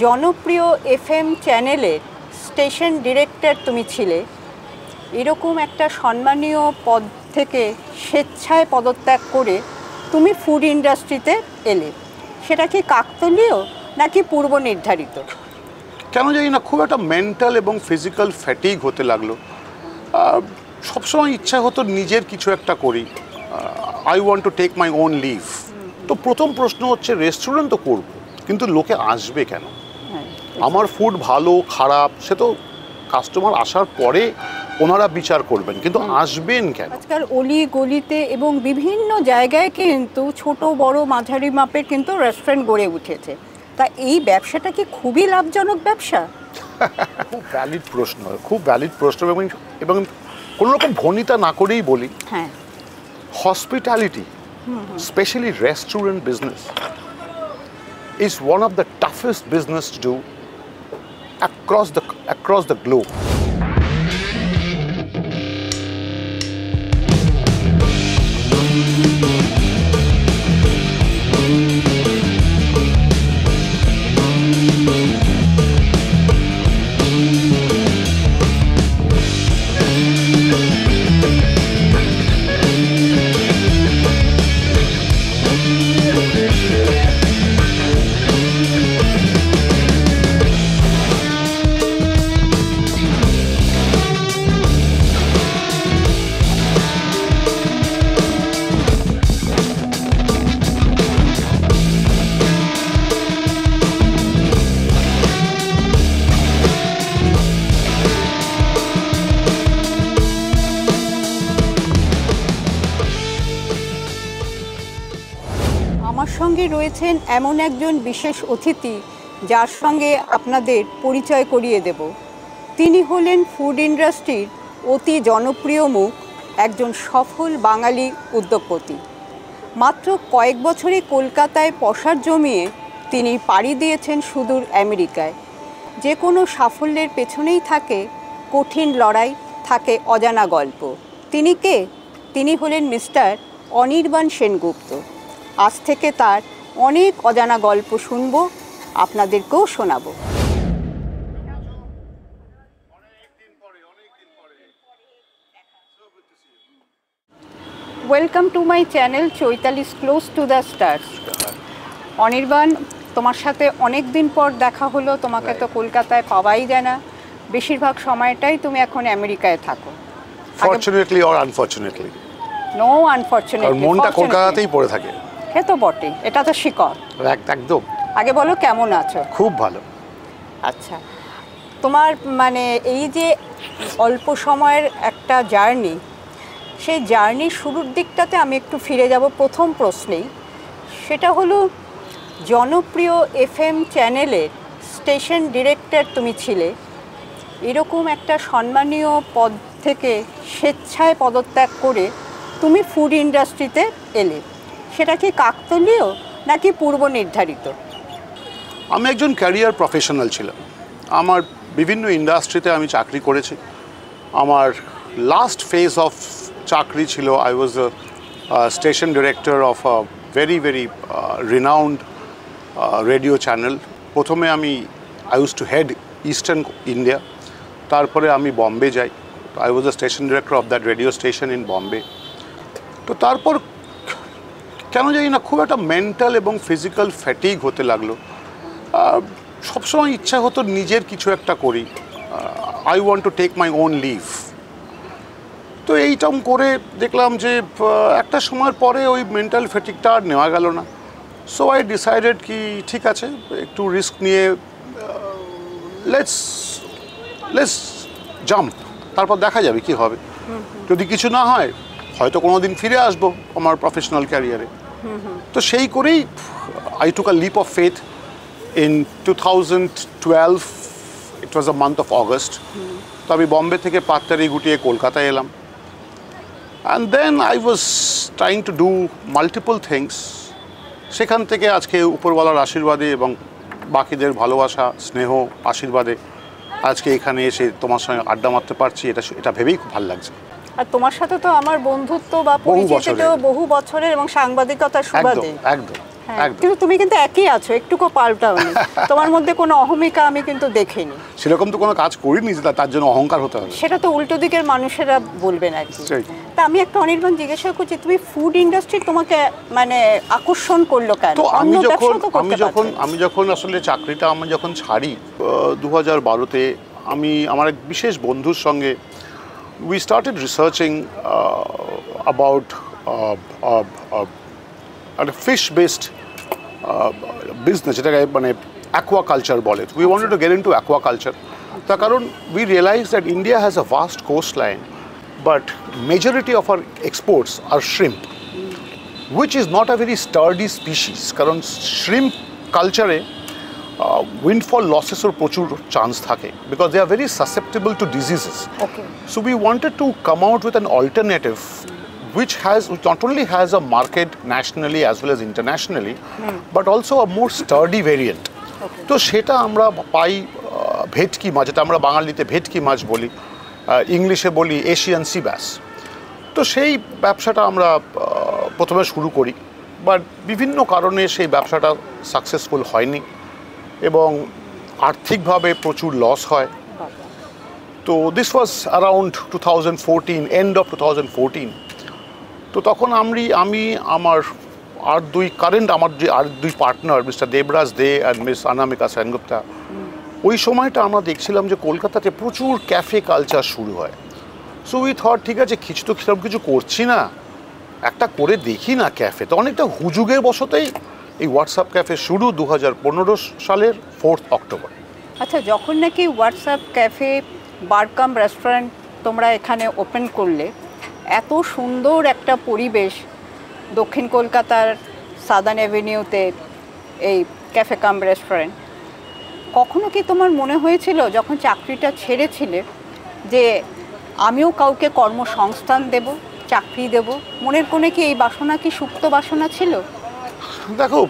জনপ্রিয় এফএম চ্যানেলের station director তুমি ছিলে, এরকম একটা সম্মানীয় পদ থেকে স্বেচ্ছায় পদত্যাগ করে তুমি ফুড ইন্ডাস্ট্রিতে এলে, সেটা কি কাকতালীয় নাকি পূর্ব নির্ধারিত? কেন জানি না, খুব একটা মেন্টাল এবং ফিজিক্যাল ফ্যাটিগ হতে লাগলো। সবসময় ইচ্ছা হতো নিজের কিছু একটা করি, I want to take my own leave. তো প্রথম প্রশ্ন হচ্ছে রেস্টুরেন্ট তো করবো, কিন্তু লোকে আসবে কেন? আমার ফুড ভালো খারাপ সে তো কাস্টমার আসার পরে ওনারা বিচার করবেন, কিন্তু আসবেন কেন? আজকাল অলি গলিতে এবং বিভিন্ন জায়গায় কিন্তু ছোট বড় মাঝারি মাপের কিন্তু রেস্টুরেন্ট গড়ে উঠেছে। তা এই ব্যবসাটা কি খুবই লাভজনক ব্যবসা? খুব ভ্যালিড প্রশ্ন, খুব ভ্যালিড প্রশ্ন, এবং কোনো রকম ভনিতা না করেই বলি, হ্যাঁ, hospitality, specially restaurant business, is one of the toughest business to do across the globe. আমার সঙ্গে রয়েছেন এমন একজন বিশেষ অতিথি যার সঙ্গে আপনাদের পরিচয় করিয়ে দেব। তিনি হলেন ফুড ইন্ডাস্ট্রির অতি জনপ্রিয় মুখ, একজন সফল বাঙালি উদ্যোগপতি। মাত্র কয়েক বছরই কলকাতায় পসার জমিয়ে তিনি পাড়ি দিয়েছেন সুদূর আমেরিকায়। যে কোনো সাফল্যের পেছনেই থাকে কঠিন লড়াই, থাকে অজানা গল্প। তিনি কে? তিনি হলেন মিস্টার অনির্বাণ সেনগুপ্ত। আজ থেকে তার অনেক অজানা গল্প শুনবো, আপনাদেরকেও শোনাবো। Welcome to my channel Chaitali close to the stars. Anirban, তোমার সাথে অনেক দিন পর দেখা হলো। তোমাকে তো কলকাতায় পাওয়াই যায় না, বেশিরভাগ সময়টাই তুমি এখন আমেরিকায় থাকো। Fortunately or unfortunately? No unfortunately, মনটা কলকাতাতেই পড়ে থাকে। সে তো বটে, এটা তো শিকড়। একদম। আগে বলো, কেমন আছো? খুব ভালো। আচ্ছা, তোমার মানে এই যে অল্প সময়ের একটা জার্নি, সেই জার্নির শুরুর দিকটাতে আমি একটু ফিরে যাব প্রথম প্রশ্নেই। সেটা হলো, জনপ্রিয় এফএম চ্যানেলের স্টেশন ডিরেক্টর তুমি ছিলে, এরকম একটা সম্মানীয় পদ থেকে স্বেচ্ছায় পদত্যাগ করে তুমি ফুড ইন্ডাস্ট্রিতে এলে, সেটা কি কাকতালীয় নাকি পূর্ব নির্ধারিত? আমি একজন ক্যারিয়ার প্রফেশনাল ছিলাম। আমার বিভিন্ন ইন্ডাস্ট্রিতে আমি চাকরি করেছি। আমার লাস্ট ফেজ অফ চাকরি ছিল, I was a station director of a very renowned radio channel. প্রথমে I used to head eastern India, তারপরে আমি বম্বে যাই। I was a station director of that radio station in Bombay. তো তারপর কেন জানি না, খুব একটা মেন্টাল এবং ফিজিক্যাল ফ্যাটিগ হতে লাগলো। সবসময় ইচ্ছা হতো নিজের কিছু একটা করি, I want to take my own leave. তো এইটাম করে দেখলাম যে একটা সময়ের পরে ওই মেন্টাল ফ্যাটিগটা আর নেওয়া গেল না। সো আই ডিসাইডেড কি ঠিক আছে, একটু রিস্ক নিয়ে লেটস জাম্প, তারপর দেখা যাবে কি হবে। যদি কিছু না হয় হয়তো কোনো দিন ফিরে আসবো আমার প্রফেশনাল ক্যারিয়ারে। তো সেই করেই I took a leap of faith in 2012। It was a month of August. তো আমি বম্বে থেকে পাত্তারি গুটিয়ে কলকাতায় এলাম। And then I was trying to do multiple things. সেখান থেকে আজকে উপরওয়ালার আশীর্বাদে এবং বাকিদের ভালোবাসা স্নেহ আশীর্বাদে আজকে এখানে এসে তোমার সঙ্গে আড্ডা মারতে পারছি, এটা ভেবেই খুব ভালো লাগছে। আর তোমার সাথে তো আমার বন্ধুত্ব বা পরিচিতি বহু বছরের এবং সাংবাদিকতার সুবাদে। একদম। কিন্তু তুমি কিন্তু একই আছো, একটুকু পাল্টাওনি। তোমার মধ্যে কোনো অহমিকা আমি কিন্তু দেখিনি। সেরকম তো কোনো কাজ করিনি যে তার জন্য অহংকার হতে হবে। সেটা তো উল্টো দিকের মানুষেরা বলবেন আর কি। তা আমি একটা অনির্বাণ জিজ্ঞাসা করছি, তুমি ফুড ইন্ডাস্ট্রি তোমাকে মানে আকর্ষণ করলো কেন? তো আমি যখন আসলে চাকরিটা আমি যখন ছাড়ি 2012-তে, আমি আমার এক বিশেষ বন্ধুর সঙ্গে we started researching about a fish-based business, যেটাকে মানে aquaculture বলে। We wanted to get into aquaculture. তার কারণ we realized that India has a vast coastline, but majority of our exports are shrimp, which is not a very sturdy species. কারণ shrimp culture windfall losses or প্রচুর chance থাকে because they are very susceptible to diseases. So we wanted to come out with an alternative which not only has a market nationally as well as internationally, but also a more sturdy variant. তো সেটা আমরা পাই ভেটকি মাছ, যেটা আমরা বাঙালিতে ভেটকি মাছ বলি, ইংলিশে বলি এশিয়ান সি ব্যাস। তো সেই ব্যবসাটা আমরা প্রথমে শুরু করি, বাট বিভিন্ন কারণে সেই ব্যবসাটা সাকসেসফুল হয়নি এবং আর্থিকভাবে প্রচুর লস হয়। তো this was around 2014, end of 2014। তো তখন আমি আমার আর দুই পার্টনার মিস্টার দেবরাজ দে আর মিস অনামিকা সেনগুপ্তা, ওই সময়টা আমরা দেখছিলাম যে কলকাতাতে প্রচুর ক্যাফে কালচার শুরু হয়। সো উই থট ঠিক আছে, কিছু করছি না, একটা করে দেখি না ক্যাফে। তো অনেকটা হুজুগের বশতেই এই হোয়াটসঅ্যাপ ক্যাফে শুরু 2015 সালের 4 অক্টোবর। আচ্ছা, যখন নাকি হোয়াটসঅ্যাপ ক্যাফে বার কাম রেস্টুরেন্ট তোমরা এখানে ওপেন করলে, এত সুন্দর একটা পরিবেশ দক্ষিণ কলকাতার সাদার্ন অ্যাভিনিউতে এই ক্যাফে কাম রেস্টুরেন্ট, কখনো কি তোমার মনে হয়েছিল যখন চাকরিটা ছেড়েছিলে যে আমিও কাউকে কর্মসংস্থান দেব, চাকরি দেব? মনের কোণে কি এই বাসনা, কি সুপ্ত বাসনা ছিল? দেখো,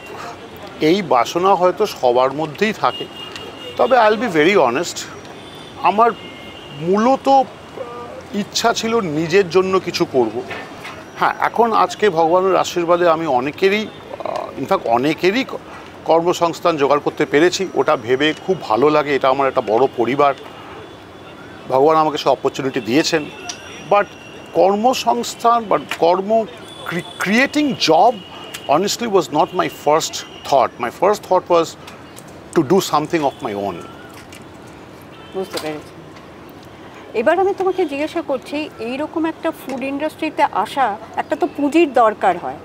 এই বাসনা হয়তো সবার মধ্যেই থাকে, তবে I will be very honest, আমার মূলত ইচ্ছা ছিল নিজের জন্য কিছু করব। হ্যাঁ, এখন আজকে ভগবানের আশীর্বাদে আমি অনেকেরই কর্মসংস্থান জোগাড় করতে পেরেছি। ওটা ভেবে খুব ভালো লাগে, এটা আমার একটা বড় পরিবার, ভগবান আমাকে সে অপরচুনিটি দিয়েছেন। বাট কর্মসংস্থান বা creating job honestly was not my first thought. My first thought was to do something of my own. বুঝতে পেরেছি। এবার আমি তোমাকে জিজ্ঞাসা করছি, এইরকম একটা ফুড ইন্ডাস্ট্রিতে আসা একটা তো পুঁজির দরকার হয়।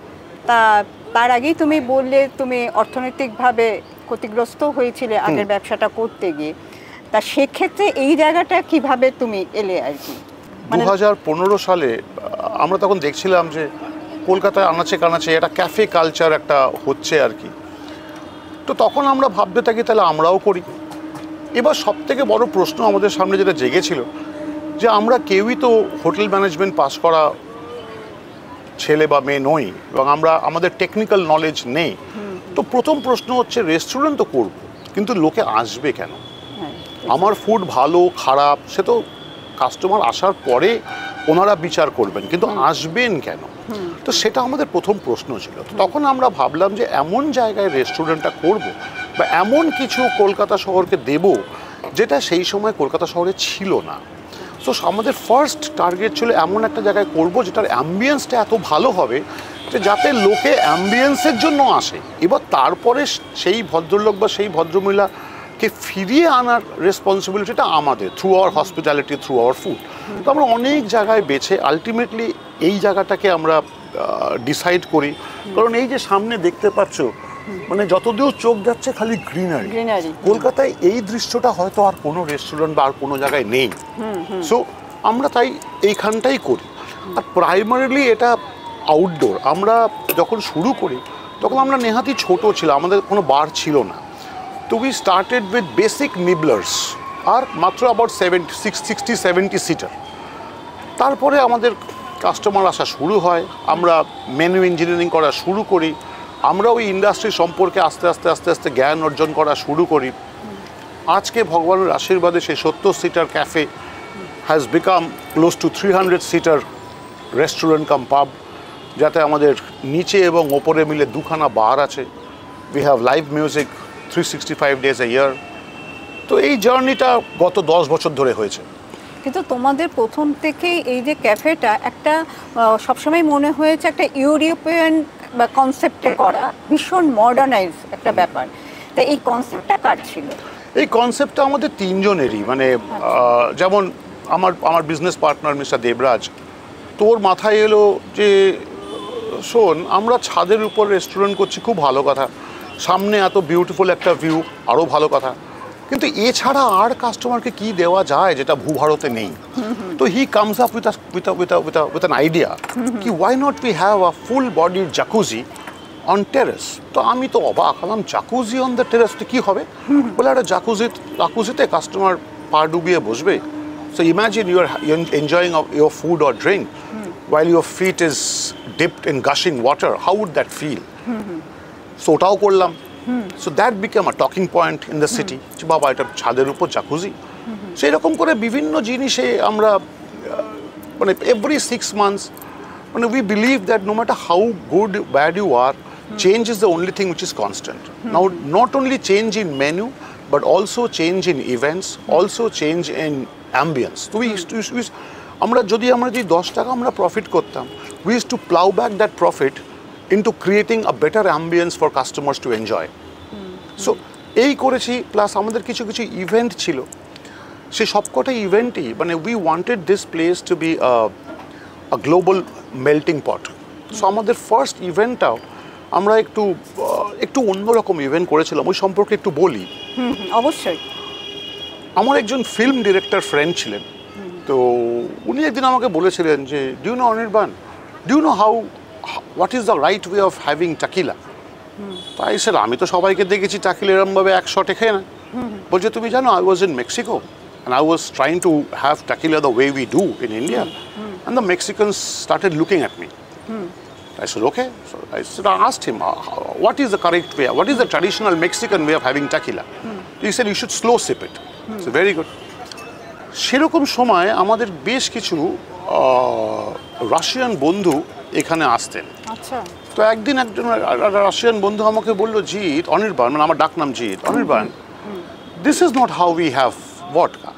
তার আগেই তুমি বললে তুমি অর্থনৈতিকভাবে ক্ষতিগ্রস্ত হয়েছিলে আগের ব্যবসাটা করতে গিয়ে। তা সেক্ষেত্রে এই জায়গাটা কিভাবে তুমি এলে আর কি? 2015 সালে আমরা তখন দেখছিলাম যে কলকাতায় আনাচে কানাচে একটা ক্যাফে কালচার একটা হচ্ছে আর কি। তো তখন আমরা ভাবতে থাকি তাহলে আমরাও করি। এবার সবথেকে বড় প্রশ্ন আমাদের সামনে যেটা জেগেছিল যে আমরা কেউই তো হোটেল ম্যানেজমেন্ট পাস করা ছেলে বা মেয়ে নই এবং আমাদের টেকনিক্যাল নলেজ নেই। তো প্রথম প্রশ্ন হচ্ছে রেস্টুরেন্ট তো করব, কিন্তু লোকে আসবে কেন? আমার ফুড ভালো খারাপ সে তো কাস্টমার আসার পরে ওনারা বিচার করবেন, কিন্তু আসবেন কেন? তো সেটা আমাদের প্রথম প্রশ্ন ছিল। তখন আমরা ভাবলাম যে এমন জায়গায় রেস্টুরেন্টটা করব বা এমন কিছু কলকাতা শহরকে দেব যেটা সেই সময় কলকাতা শহরে ছিল না। সো আমাদের ফার্স্ট টার্গেট ছিল এমন একটা জায়গায় করব যেটার অ্যাম্বিয়েন্সটা এত ভালো হবে যে যাতে লোকে অ্যাম্বিয়েন্সের জন্য আসে। এবার তারপরে সেই ভদ্রলোক বা সেই ভদ্রমহিলাকে ফিরিয়ে আনার রেসপন্সিবিলিটিটা আমাদের, through hour hospitality, through our food. তো আমরা অনেক জায়গায় বেছে আলটিমেটলি এই জায়গাটাকে আমরা ডিসাইড করি। কারণ এই যে সামনে দেখতে পাচ্ছ, মানে যতদূর চোখ যাচ্ছে খালি গ্রিনারি। কলকাতায় এই দৃশ্যটা হয়তো আর কোনো রেস্টুরেন্ট বা আর কোনো জায়গায় নেই। সো আমরা তাই এইখানটাই করি। আর প্রাইমারিলি এটা আউটডোর। আমরা যখন শুরু করি তখন আমরা নেহাতি ছোট ছিলাম, আমাদের কোনো বার ছিল না। তো উই স্টার্টেড উইথ বেসিক নিবলার্স আর মাত্র অ্যাবাউট 60-70 সিটার। তারপরে আমাদের কাস্টমার আসা শুরু হয়, আমরা মেনু ইঞ্জিনিয়ারিং করা শুরু করি, আমরা ওই ইন্ডাস্ট্রি সম্পর্কে আস্তে আস্তে জ্ঞান অর্জন করা শুরু করি। আজকে ভগবানের আশীর্বাদে সেই 70 seater cafe has become close two 300 seater restaurant কাম পাব, যাতে আমাদের নিচে এবং ওপরে মিলে দুখানা বার আছে। We have live music 365 days a year. তো এই জার্নিটা গত 10 বছর ধরে হয়েছে। কিন্তু তোমাদের প্রথম থেকেই এই যে ক্যাফেটা একটা সবসময় মনে হয়েছে একটা ইউরোপিয়ান বা কনসেপ্টে করা, ভীষণ মডার্নাইজ একটা ব্যাপার। তা এই কনসেপ্টটা কার ছিল? এই কনসেপ্টটা আমাদের তিনজনেরই, মানে যেমন আমার বিজনেস পার্টনার মিস্টার দেবরাজ, তোর মাথায় এলো যে শোন, আমরা ছাদের উপর রেস্টুরেন্ট করছি, খুব ভালো কথা, সামনে এত বিউটিফুল একটা ভিউ, আরও ভালো কথা, কিন্তু এছাড়া আর কাস্টমারকে কি দেওয়া যায় যেটা ভূভারতে নেই। তো he comes up with an idea কি why not we have a full বডির জাকুজি অন টেরেস। তো আমি তো অবাক হলাম, জাকুজি অন দ্য টেরেস তো কী হবে? বলে একটা জাকুজিতে কাস্টমার পা ডুবিয়ে বসবে। So imagine you're enjoying your food or drink while your feet is dipped in gushing water. How would that feel? So ওটাও করলাম। So that became a talking point in the city. যে বাবা, এটা ছাদের উপর জাকুজি। So এরকম করে বিভিন্ন জিনিসে আমরা মানে every 6 months মানে we believe that no matter how good bad you are, change is the only thing which is constant. Now not only change in menu but also change in events, also change in ambience. So আমরা যদি 10 টাকা আমরা profit করতাম, we used to plow back that profit into creating a better ambience for customers to enjoy. So এই করেছি, plus আমাদের কিছু কিছু ইভেন্ট ছিল, সে সবকটা ইভেন্টই মানে we wanted this place to be a global melting pot. So আমাদের ফার্স্ট ইভেন্টটাও আমরা একটু অন্যরকম ইভেন্ট করেছিলাম, ওই সম্পর্কে একটু বলি। অবশ্যই। আমার একজন ফিল্ম ডিরেক্টর ফ্রেন্ড ছিলেন, তো উনি একদিন আমাকে বলেছিলেন যে do you know Anirban, do you know what is the right way of having tequila? তাই স্যার, আমি তো সবাইকে দেখেছি টাকিলা এরমভাবে এক শটে খেয়ে না। বলছে তুমি জানো, I was in Mexico and I was trying to have tequila the way we do in India, and the Mexicans started looking at me. I said, okay. So I asked him, what is the correct way? What is the traditional Mexican way of having tequila? He said, you should slow sip it. So very good. সেরকম সময় আমাদের বেশ কিছু Russian বন্ধু এখানে আসতেন। আচ্ছা। তো একদিন একজন রাশিয়ান বন্ধু আমাকে বললো, জিৎ, অনির্বাণ, মানে আমার ডাক নাম Jeet, Anirban, this is not how we have vodka.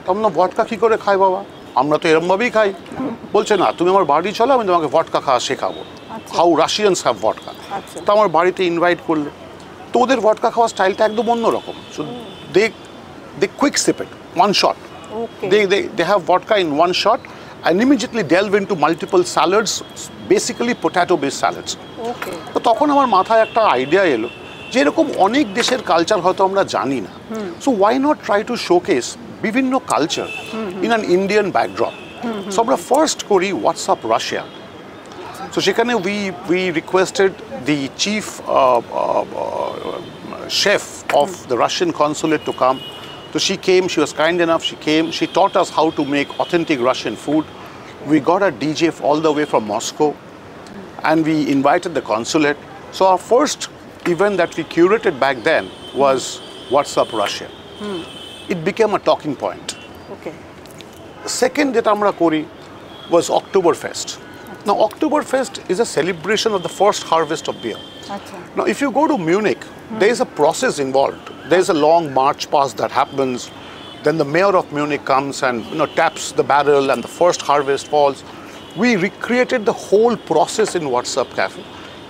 তোমরা ভডকা কী করে খাই বাবা? আমরা তো এরমভাবেই খাই। বলছে না, তুমি আমার বাড়ি চলো, আমি তোমাকে ভডকা খাওয়া শেখাবো, হাউ রাশিয়ানস হ্যাভ ভডকা। তো আমার বাড়িতে ইনভাইট করলো, তো ওদের ভডকা খাওয়ার স্টাইলটা একদম অন্যরকম। So they quick sip it, one shot. They have vodka in one shot and immediately delve into multiple salads, basically potato-based salads. তো তখন আমার মাথায় একটা আইডিয়া এলো যে এরকম অনেক দেশের কালচার হয়তো আমরা জানি না। So why not try to showcase বিভিন্ন culture in an Indian backdrop. So আমরা ফার্স্ট করি হোয়াটসঅ্যাপ রাশিয়া। সো সেখানে we requested the chief chef of the Russian consulate to come. So she came, she was kind enough, she came, she taught us how to make authentic Russian food. We got a DJ all the way from Moscow and we invited the consulate. So our first event that we curated back then was What's Up Russia. It became a talking point. Okay. Second that amra kori was Oktoberfest. Now Oktoberfest is a celebration of the first harvest of beer. Okay. Now if you go to Munich, there is a process involved. There's a long march past that happens. Then the mayor of Munich comes and taps the barrel and the first harvest falls. We recreated the whole process in What's Up Cafe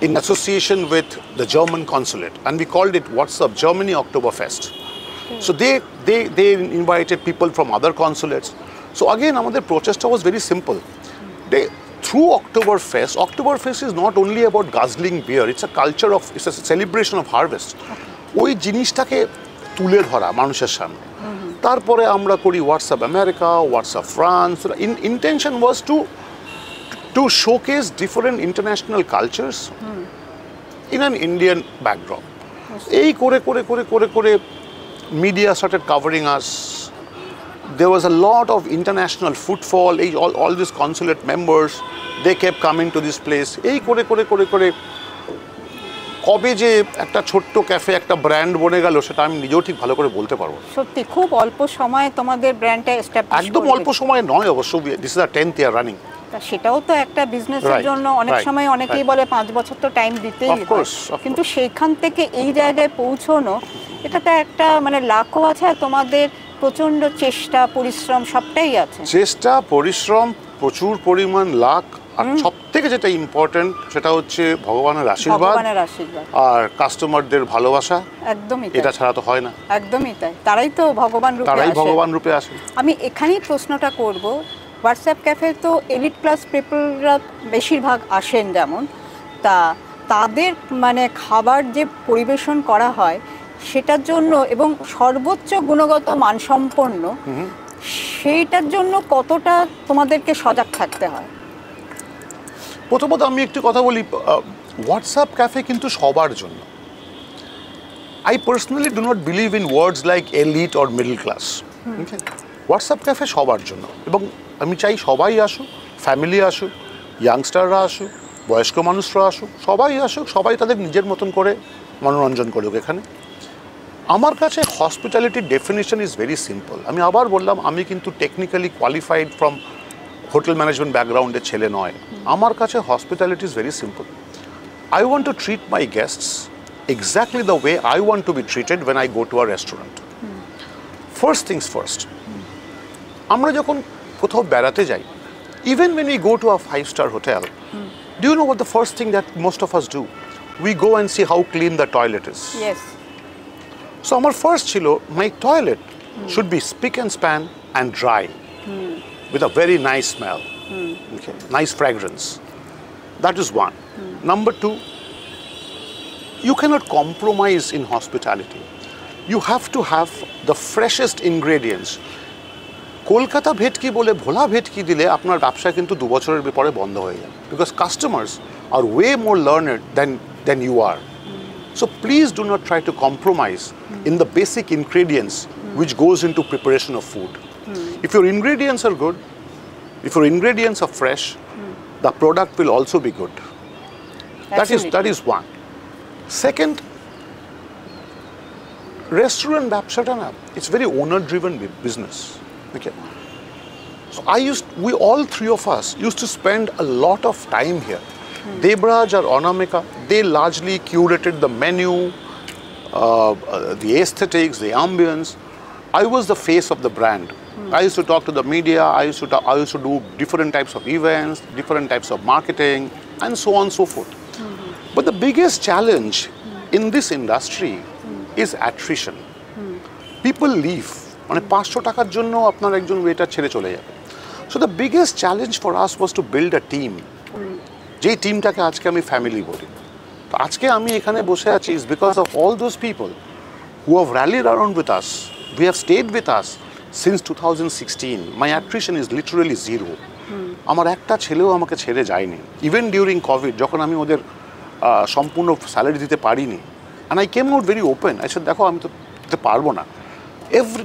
in association with the German consulate, and we called it What's Up Germany Oktoberfest. So they invited people from other consulates. So again, our protest was very simple. Through Oktoberfest is not only about guzzling beer, it's a celebration of harvest. ওই জিনিসটাকে তুলে ধরা মানুষের সামনে। তারপরে আমরা করি WhatsApp America, WhatsApp France. Intention was two showcase different international cultures in an Indian backdrop. এই করে করে করে করে করে media started covering us. There was a lot of international footfall. All these consulate members, they kept coming to this place. এই করে করে করে করে কবে যে একটা ছোট্ট ক্যাফে একটা ব্র্যান্ড বনে গেল সেটা আমি নিজেও ঠিক ভালো করে বলতে পারবো। সত্যি খুব অল্প সময়ে তোমাদের ব্র্যান্ডটা এস্টাবলিশ। একদম অল্প সময় নয় অবশ্য, this is a 10th year running. তা সেটাও তো একটা বিজনেসের জন্য অনেক সময় অনেকেই বলে 5 বছর তো টাইম দিতেই হয়, কিন্তু সেইখান থেকে এই জায়গায় পৌঁছানো এটা তো একটা মানে লাখও আছে, আর তোমাদের প্রচন্ড চেষ্টা পরিশ্রম সবটাই আছে। চেষ্টা পরিশ্রম, প্রচুর পরিমাণ লাক, আর সব থেকে যেটা ইম্পর্টেন্ট সেটা হচ্ছে ভগবানের আশীর্বাদ আর কাস্টমারদের ভালোবাসা। একদমই এটা ছাড়া তো হয় না। একদমই তাই, তারাই তো ভগবান রূপে আসে। আমি এখানেই প্রশ্নটা করব, হোয়াটসঅ্যাপ ক্যাফে তো এলিট ক্লাস পিপলরা বেশিরভাগ আসেন, যেমন তা তাদের মানে খাবার যে পরিবেশন করা হয় সেটার জন্য এবং সর্বোচ্চ গুণগত মানসম্পন্ন, সেইটার জন্য কতটা তোমাদেরকে সজাগ থাকতে হয়? প্রথমত আমি একটু কথা বলি, হোয়াটসঅ্যাপ ক্যাফে কিন্তু সবার জন্য। I personally do not believe in words like elite or middle class. WhatsApp cafe সবার জন্য, এবং আমি চাই সবাই আসুক, ফ্যামিলি আসুক, ইয়াংস্টাররা আসুক, বয়স্ক মানুষরা আসুক, সবাই আসুক, সবাই তাদের নিজের মতন করে মনোরঞ্জন করুক এখানে। আমার কাছে হসপিটালিটির ডেফিনিশন ইজ ভেরি সিম্পল। আমি আবার বললাম, আমি কিন্তু technically qualified from hotel management ব্যাকগ্রাউন্ডের ছেলে নয়। আমার কাছে hospitality is very simple. I want to treat my guests exactly the way I want two be treated when I go to a restaurant. First things first, আমরা যখন কোথাও বেড়াতে যাই, even when we go to a 5-star hotel, do you know what the first thing that most of us do? We go and see how clean the toilet is. Yes. So আমার first ছিল, my toilet should be spick and span and dry, with a very nice smell, okay, nice fragrance. That is one. Number two, you cannot compromise in hospitality. You have to have the freshest ingredients. Kolkata ভেটকি বলে ভোলা ভেটকি দিলে আপনার ব্যবসা কিন্তু 2 বছরের পরে বন্ধ হয়ে যাবে, because customers are way more learned than you are. So please do not try to compromise in the basic ingredients which goes into preparation of food. If your ingredients are good, if your ingredients are fresh, the product will also be good. That is one. Second, restaurant ব্যবসাটা না, it's very owner driven business. Okay. So we all three of us used to spend a lot of time here. Debraj or Anamika, they largely curated the menu, the aesthetics, the ambience. I was the face of the brand. I used to talk to the media, I used to do different types of events, different types of marketing, and so on and so forth. But the biggest challenge in this industry is attrition. People leave. মানে 500 টাকার জন্য আপনার একজন waiter ছেড়ে চলে যাবে। So the biggest challenge for us was to build a team. যেই টিমটাকে আজকে আমি ফ্যামিলি বলি। তো আজকে আমি এখানে বসে আছি is because of all those people who have rallied around with us. We have stayed with us since 2016. My attrition is literally zero. আমার একটা ছেলেও আমাকে ছেড়ে যায়নি। Even during COVID, যখন আমি ওদের সম্পূর্ণ স্যালারি দিতে পারিনি, and I came out very open. I said, দেখো আমি তো দিতে পারবো না।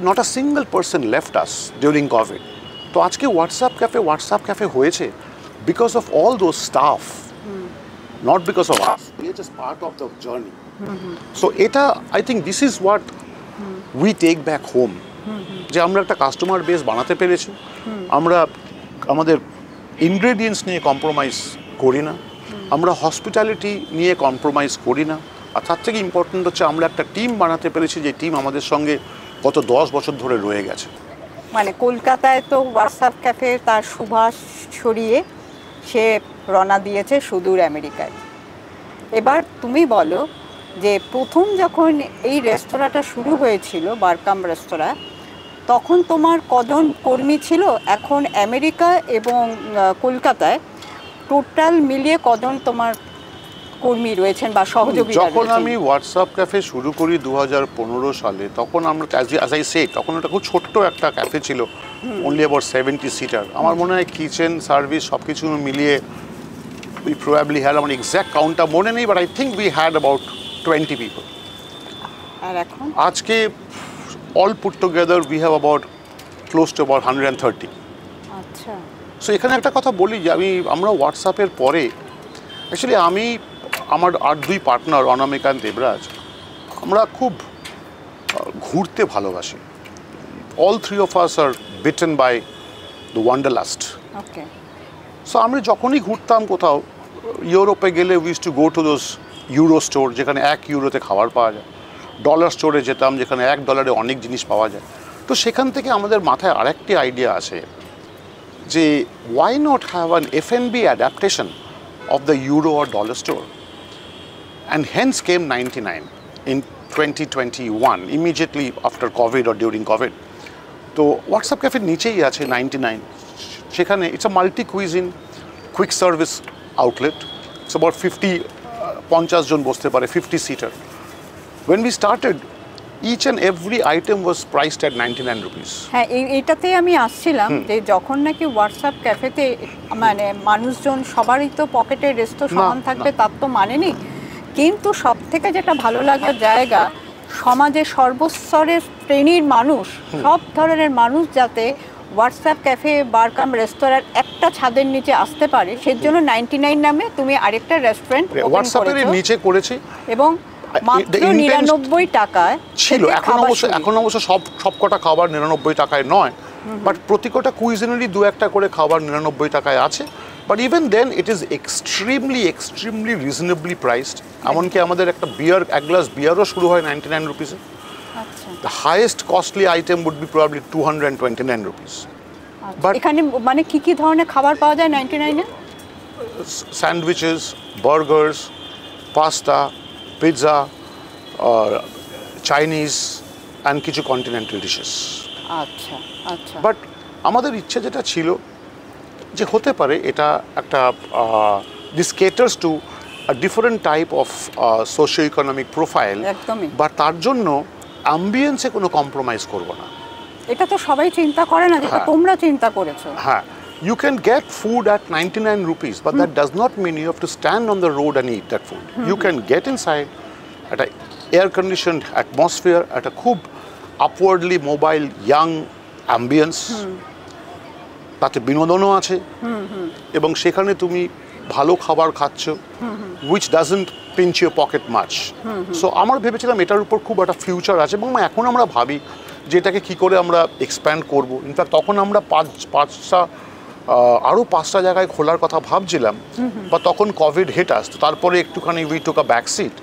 Not a single person left us during COVID. তো আজকে হোয়াটসঅ্যাপ ক্যাফে হয়েছে because of all those staff, not because of us. We are just part of the journey. So এটা, I think this is what we take back home. যে আমরা একটা customer base বানাতে পেরেছি, আমরা আমাদের ইনগ্রেডিয়েন্টস নিয়ে কম্প্রোমাইজ করি না, আমরা হসপিটালিটি নিয়ে কম্প্রোমাইজ করি না, আর তার থেকে ইম্পর্টেন্ট হচ্ছে আমরা একটা টিম বানাতে পেরেছি, যে টিম আমাদের সঙ্গে গত 10 বছর ধরে রয়ে গেছে। মানে কলকাতায় তো হোয়াটসঅ্যাপ ক্যাফে তার সুবাস ছড়িয়ে সে রওনা দিয়েছে সুদূর আমেরিকায়। এবার তুমি বলো যে প্রথম যখন এই রেস্তোরাঁটা শুরু হয়েছিল, বারকাম রেস্তোরাঁ, তখন তোমার কজন কর্মী ছিল? এখন আমেরিকা এবং কলকাতায় টোটাল মিলিয়ে কজন তোমার কর্মী রয়েছেন বা সহযোগী? যখন আমি হোয়াটসঅ্যাপ ক্যাফে শুরু করি 2015 সালে, তখন আমরা অ্যাজ আই সে, তখন এটা খুব ছোট্ট একটা ক্যাফে ছিল, অনলি অ্যাবাউট 70 সিটার। আমার মনে হয় কিচেন সার্ভিস সব কিছু মিলিয়ে we probably had আমার এক্স্যাক্ট কাউন্টটা মনে নেই, but I think we had about 20 people. আর এখন আজকে all put together we have about close to about 130. আচ্ছা। সো এখানে একটা কথা বলি যে আমরা হোয়াটসঅ্যাপের পরে অ্যাকচুয়ালি আমি আমার আর 2 পার্টনার অনামিকা আর দেবরাজ, আমরা খুব ঘুরতে ভালোবাসি। All 3 of us are bitten by the wanderlust. Okay. So আমরা যখনই ঘুরতাম কোথাও, ইউরোপে গেলে we used to go to those euro store, যেখানে €1 খাবার পাওয়া যায়। ডলার স্টোরে যেতাম, যেখানে $1 অনেক জিনিস পাওয়া যায়। তো সেখান থেকে আমাদের মাথায় আরেকটি আইডিয়া আসে যে why not have an F&B adaptation of the euro or dollar store? And hence came 99 in 2021, immediately after COVID or during COVID. তো হোয়াটসঅ্যাপ ক্যাফের নিচেই আছে 99, সেখানে it's a multi cuisine quick service outlet. It's about 50 জন বসতে পারে, 50 seater. When we started, each and every item was priced at 99 rupees. হ্যাঁ, এইটাতেই আমি আসছিলাম যে যখন নাকি হোয়াটসঅ্যাপ ক্যাফেতে মানে মানুষজন সবারই তো পকেটে রেস্তো সমান থাকবে তার তো মানে নেই, কিন্তু সব থেকে যেটা ভালো লাগার জায়গা, সমাজে সর্বস্তরের শ্রেণীর মানুষ, সব ধরনের মানুষ যাতে হোয়াটসঅ্যাপ ক্যাফে বার কাম রেস্তোরাঁর একটা ছাদের নিচে আসতে পারে, সেজন্য 99 নামে তুমি আরেকটা রেস্টুরেন্ট হোয়াটসঅ্যাপের নিচে করেছি এবং মাত্র 99 টাকায় ছিল। এখন অবশ্য সব কটা খাবার 99 টাকায় নয়, বাট প্রতি কটা কুইজিনেরই দু একটা করে খাবার 99 টাকায় আছে। But even then it is extremely reasonably priced. এমনকি আমাদের একটা বিয়ার, এক গ্লাস বিয়ারও শুরু হয় 99 রুপিসে। The highest costly item would be probably 229 rupees. But এখানে মানে কি ধরনের খাবার পাওয়া যায় 99 এ? Sandwiches, burgers, pasta, pizza, Chinese and কিছু continental dishes. আচ্ছা আচ্ছা। বাট আমাদের ইচ্ছে যেটা ছিল যে হতে পারে এটা একটা this caters to a different type of socio-economic profile, but তার জন্য অ্যাম্বিয়েন্সে কোনো কম্প্রোমাইজ করবো না। এটা তো সবাই চিন্তা করে না, যেটা তোমরা চিন্তা করেছো। হ্যাঁ, you can get food at 99 rupees, but that does not mean you have to stand on the road and eat that food. You can get inside at an air-conditioned atmosphere, at a খুব upwardly mobile young ambience, তাতে বিনোদনও আছে এবং সেখানে তুমি ভালো খাবার খাচ্ছ, which doesn't pinch your pocket much. So আমার ভেবেছিলাম এটার উপর খুব একটা ফিউচার আছে এবং এখন আমরা ভাবি যে এটাকে কী করে আমরা এক্সপ্যান্ড করবো। ইনফ্যাক্ট তখন আমরা আরও 5টা জায়গায় খোলার কথা ভাবছিলাম, বা তখন কোভিড হিট আসতো, তারপরে একটুখানি we took a back seat.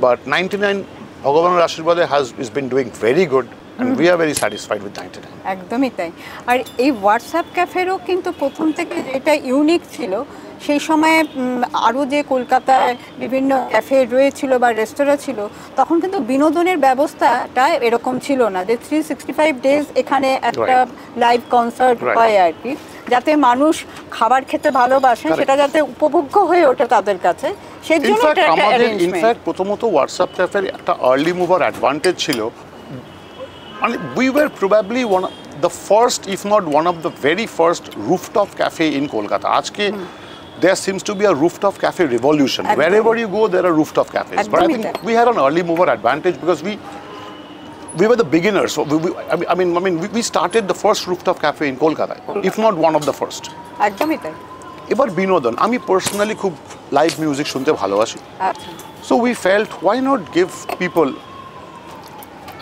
But 99 ভগবানের আশীর্বাদে is been doing very good and we are very satisfied with 99. একদমই তাই। আর এই হোয়াটসঅ্যাপ ক্যাফেরও কিন্তু প্রথম থেকে এটা ইউনিক ছিল। সেই সময়ে আরও যে কলকাতায় বিভিন্ন ক্যাফে রয়েছিল বা রেস্তোরাঁ ছিল, তখন কিন্তু বিনোদনের ব্যবস্থাটা এরকম ছিল না যে 365 ডেজ এখানে একটা লাইভ কনসার্ট হয় আর কি, যাতে মানুষ খাবার খেতে ভালোবাসে, সেটা যাতে উপভোগ্য হয়ে ওঠে তাদের কাছে। সেই জন্য আমাদের ইনফ্যাক্ট প্রথমত হোয়াটসঅ্যাপ ক্যাফের একটা আর্লি মুভার অ্যাডভান্টেজ ছিল। We were probably one of the first, if not one of the very first rooftop cafe in Kolkata. Ajke, there seems to be a rooftop cafe revolution. Wherever you go, there are rooftop cafes. But I think we had an early mover advantage because we were the beginners. So we started the first rooftop cafe in Kolkata, if not one of the first. একদমই তাই। এবার বিনোদন, আমি personally খুব live music শুনতে ভালোবাসি। So we felt, why not give people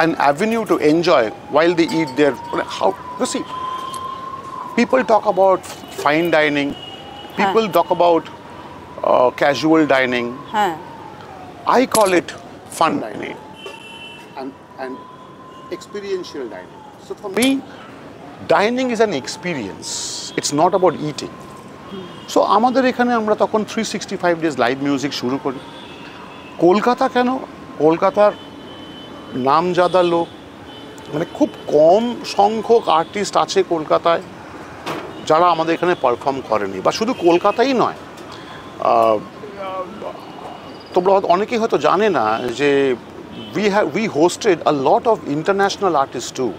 an avenue to enjoy while they eat their, how you see, people talk about fine dining, people talk about casual dining. I call it fun dining and experiential dining. So for me, dining is an experience, it's not about eating. So আমাদের এখানে আমরা তখন 365 days live music শুরু করি। কলকাতা কেন, কলকাতার নামজাদা লোক, মানে খুব কম সংখ্যক আর্টিস্ট আছে কলকাতায় যারা আমাদের এখানে পারফর্ম করেনি, বা শুধু কলকাতাই নয়, তোমরা অনেকেই হয়তো জানে না যে we hosted a lot of international artists too.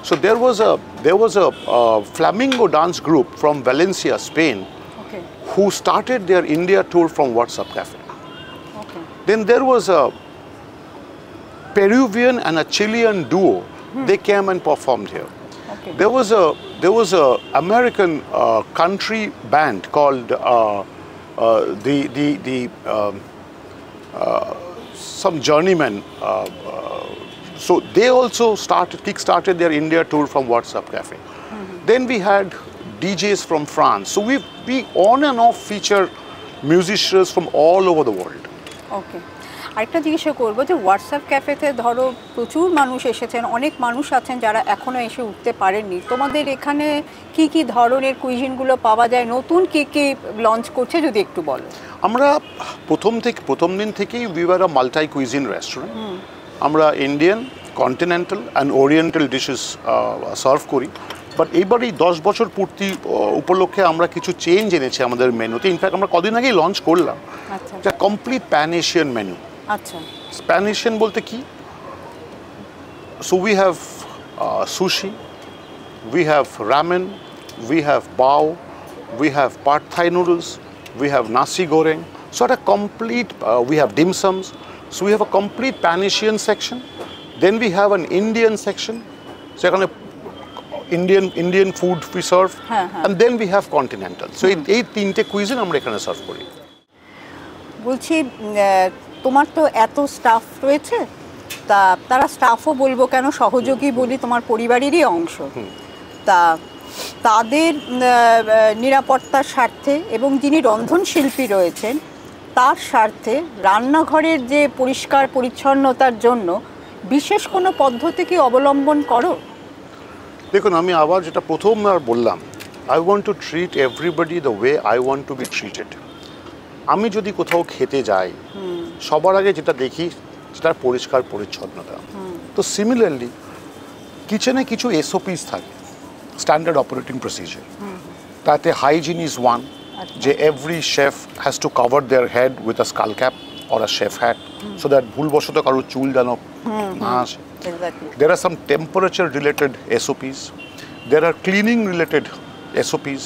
So there was a flamenco dance group from Valencia, Spain, who started their India tour from WhatsApp Cafe. Then there was a Peruvian and a Chilean duo. They came and performed here. There was a American country band called some journeymen. So they also kick-started their India tour from WhatsApp Cafe. Then we had DJs from France. So we on and off feature musicians from all over the world. ওকে, আরেকটা জিজ্ঞাসা করবো যে WhatsApp ক্যাফেতে ধরো প্রচুর মানুষ এসেছেন, অনেক মানুষ আছেন যারা এখনও এসে উঠতে পারেননি, তোমাদের এখানে কি কি ধরনের কুইজিনগুলো পাওয়া যায়, নতুন কি কি লঞ্চ করছে যদি একটু বলো। আমরা প্রথম দিন থেকেই we were a multi cuisine restaurant. আমরা Indian, continental and oriental dishes serve করি। বাট এইবার এই 10 বছর পূর্তি উপলক্ষে আমরা কিছু চেঞ্জ এনেছি আমাদের মেনুতে। ইনফ্যাক্ট আমরা কদিন আগেই লঞ্চ করলাম একটা কমপ্লিট প্যান এশিয়ান মেনু। আচ্ছা, প্যান এশিয়ান বলতে কি? So we have sushi, we have ramen, we have bao, we have pad thai noodles, we have nasi goreng, so at a complete we have dim sums, so we have a complete pan Asian section, then we have an Indian section, so kind of Indian food we serve, and then we have continental, so এই তিনটে cuisine আমরা এখানে serve করি। বলছি তোমার তো এত staff রয়েছে, তা তারা স্টাফও বলবো কেন, সহযোগী বলি, তোমার পরিবারেরই অংশ, তা তাদের নিরাপত্তার স্বার্থে এবং যিনি রন্ধনশিল্পী রয়েছেন তার স্বার্থে রান্নাঘরের যে পরিষ্কার পরিচ্ছন্নতার জন্য বিশেষ কোনো পদ্ধতি কি অবলম্বন করো? দেখুন, আমি আবার যেটা প্রথমবার বললাম, I want to treat everybody the way I want two be treated. আমি যদি কোথাও খেতে যাই সবার আগে যেটা দেখি সেটা পরিষ্কার পরিচ্ছন্নতা। তো সিমিলারলি কিচেনে কিছু এসওপিস থাকে, standard operating procedure. That hygiene is one. যে every chef has to cover their head with a skull cap or a chef hat so that ভুলবশত কারো চুল যেন না আসে। There are some temperature related SOPs. There are cleaning related SOPs.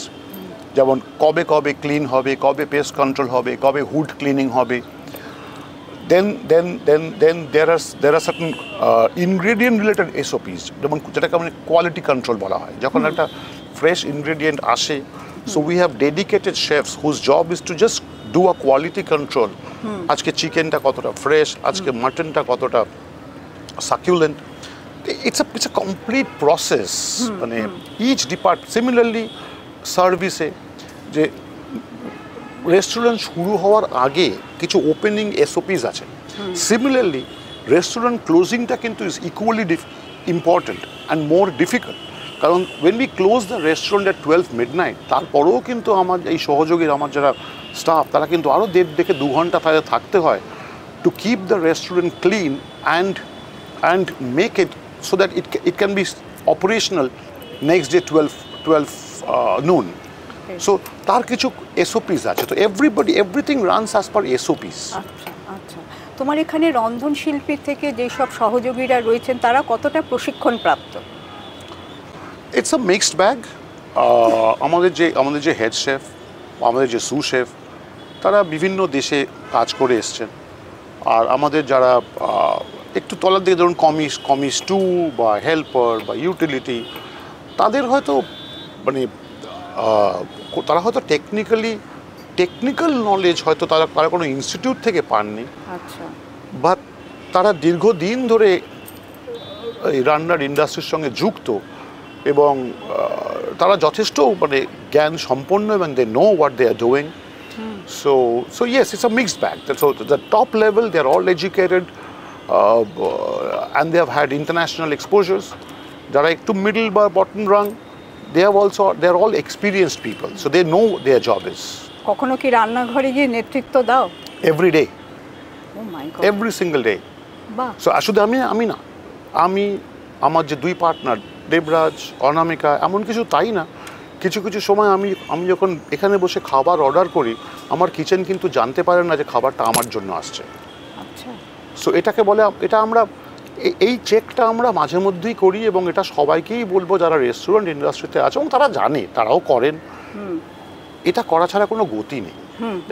যেমন কবে কবে ক্লিন হবে, কবে পেস্ট কন্ট্রোল হবে, কবে হুড ক্লিনিং হবে। Then there are certain ingredient related SOPs, যেমন যেটাকে আমরা কোয়ালিটি কন্ট্রোল বলা হয়। যখন একটা ফ্রেশ ইনগ্রেডিয়েন্ট আসে, so we have dedicated chefs whose job is to just do a quality control. আজকে চিকেনটা কতটা ফ্রেশ, আজকে মাটনটা কতটা succulent. It's a complete process. মানে each department, similarly সার্ভিসে যে রেস্টুরেন্ট শুরু হওয়ার আগে কিছু ওপেনিং এসওপিস আছে। সিমিলারলি রেস্টুরেন্ট ক্লোজিংটা কিন্তু is equally important and more difficult, কারণ when we close the restaurant at 12 midnight, তারপরেও কিন্তু আমার এই সহযোগীর, আমার যারা স্টাফ, তারা কিন্তু আরও 1.5 থেকে 2 ঘন্টা তাদের থাকতে হয় to keep the restaurant clean and make it so that it can be operational next day 12 noon. So তার কিছু এসওপিস আছে। তো এভরিথিং রানস অ্যাজ পার এসওপিস। আচ্ছা আচ্ছা, তোমার এখানে রন্ধনশিল্পীর থেকে যেসব সহযোগীরা রয়েছেন তারা কতটা প্রশিক্ষণ প্রাপ্ত? It's a mixed bag. আমাদের যে হেড শেফ, আমাদের যে সু শেফ, তারা বিভিন্ন দেশে কাজ করে এসছেন। আর আমাদের যারা একটু তলার দিকে, ধরুন কমিস 2 বা হেল্পার বা ইউটিলিটি, তাদের হয়তো মানে তারা হয়তো টেকনিক্যাল নলেজ হয়তো তারা কোনো ইনস্টিটিউট থেকে পাননি। আচ্ছা, বাট তারা দীর্ঘদিন ধরে এই রান্নার ইন্ডাস্ট্রির সঙ্গে যুক্ত এবং তারা যথেষ্ট মানে জ্ঞান সম্পন্ন এবং they know what they are doing. So yes, it's a mixed bag. So the top level they are all educated and they have had international exposures. যারা একটু মিডল বা bottom rung, they are all experienced people, so they know their job is. কখনো কি রান্নাঘরে গিয়ে নেতৃত্ব দাও? Every day. Oh my God. Every single day. বাহ। So আসলে আমি আমার যে 2 পার্টনার দেবরাজ, অনামিকা, এমন কিছু তাই না, কিছু সময় আমি যখন এখানে বসে খাবার অর্ডার করি, আমার কিচেন কিন্তু জানতে পারে না যে খাবারটা আমার জন্য আসছে। আচ্ছা। সো এটাকে বলে, এটা আমরা এই চেকটা আমরা মাঝে মধ্যেই করি এবং এটা সবাইকেই বলবো যারা রেস্টুরেন্ট ইন্ডাস্ট্রিতে আছে, এবং তারা জানে, তারাও করেন। এটা করা ছাড়া কোনো গতি নেই,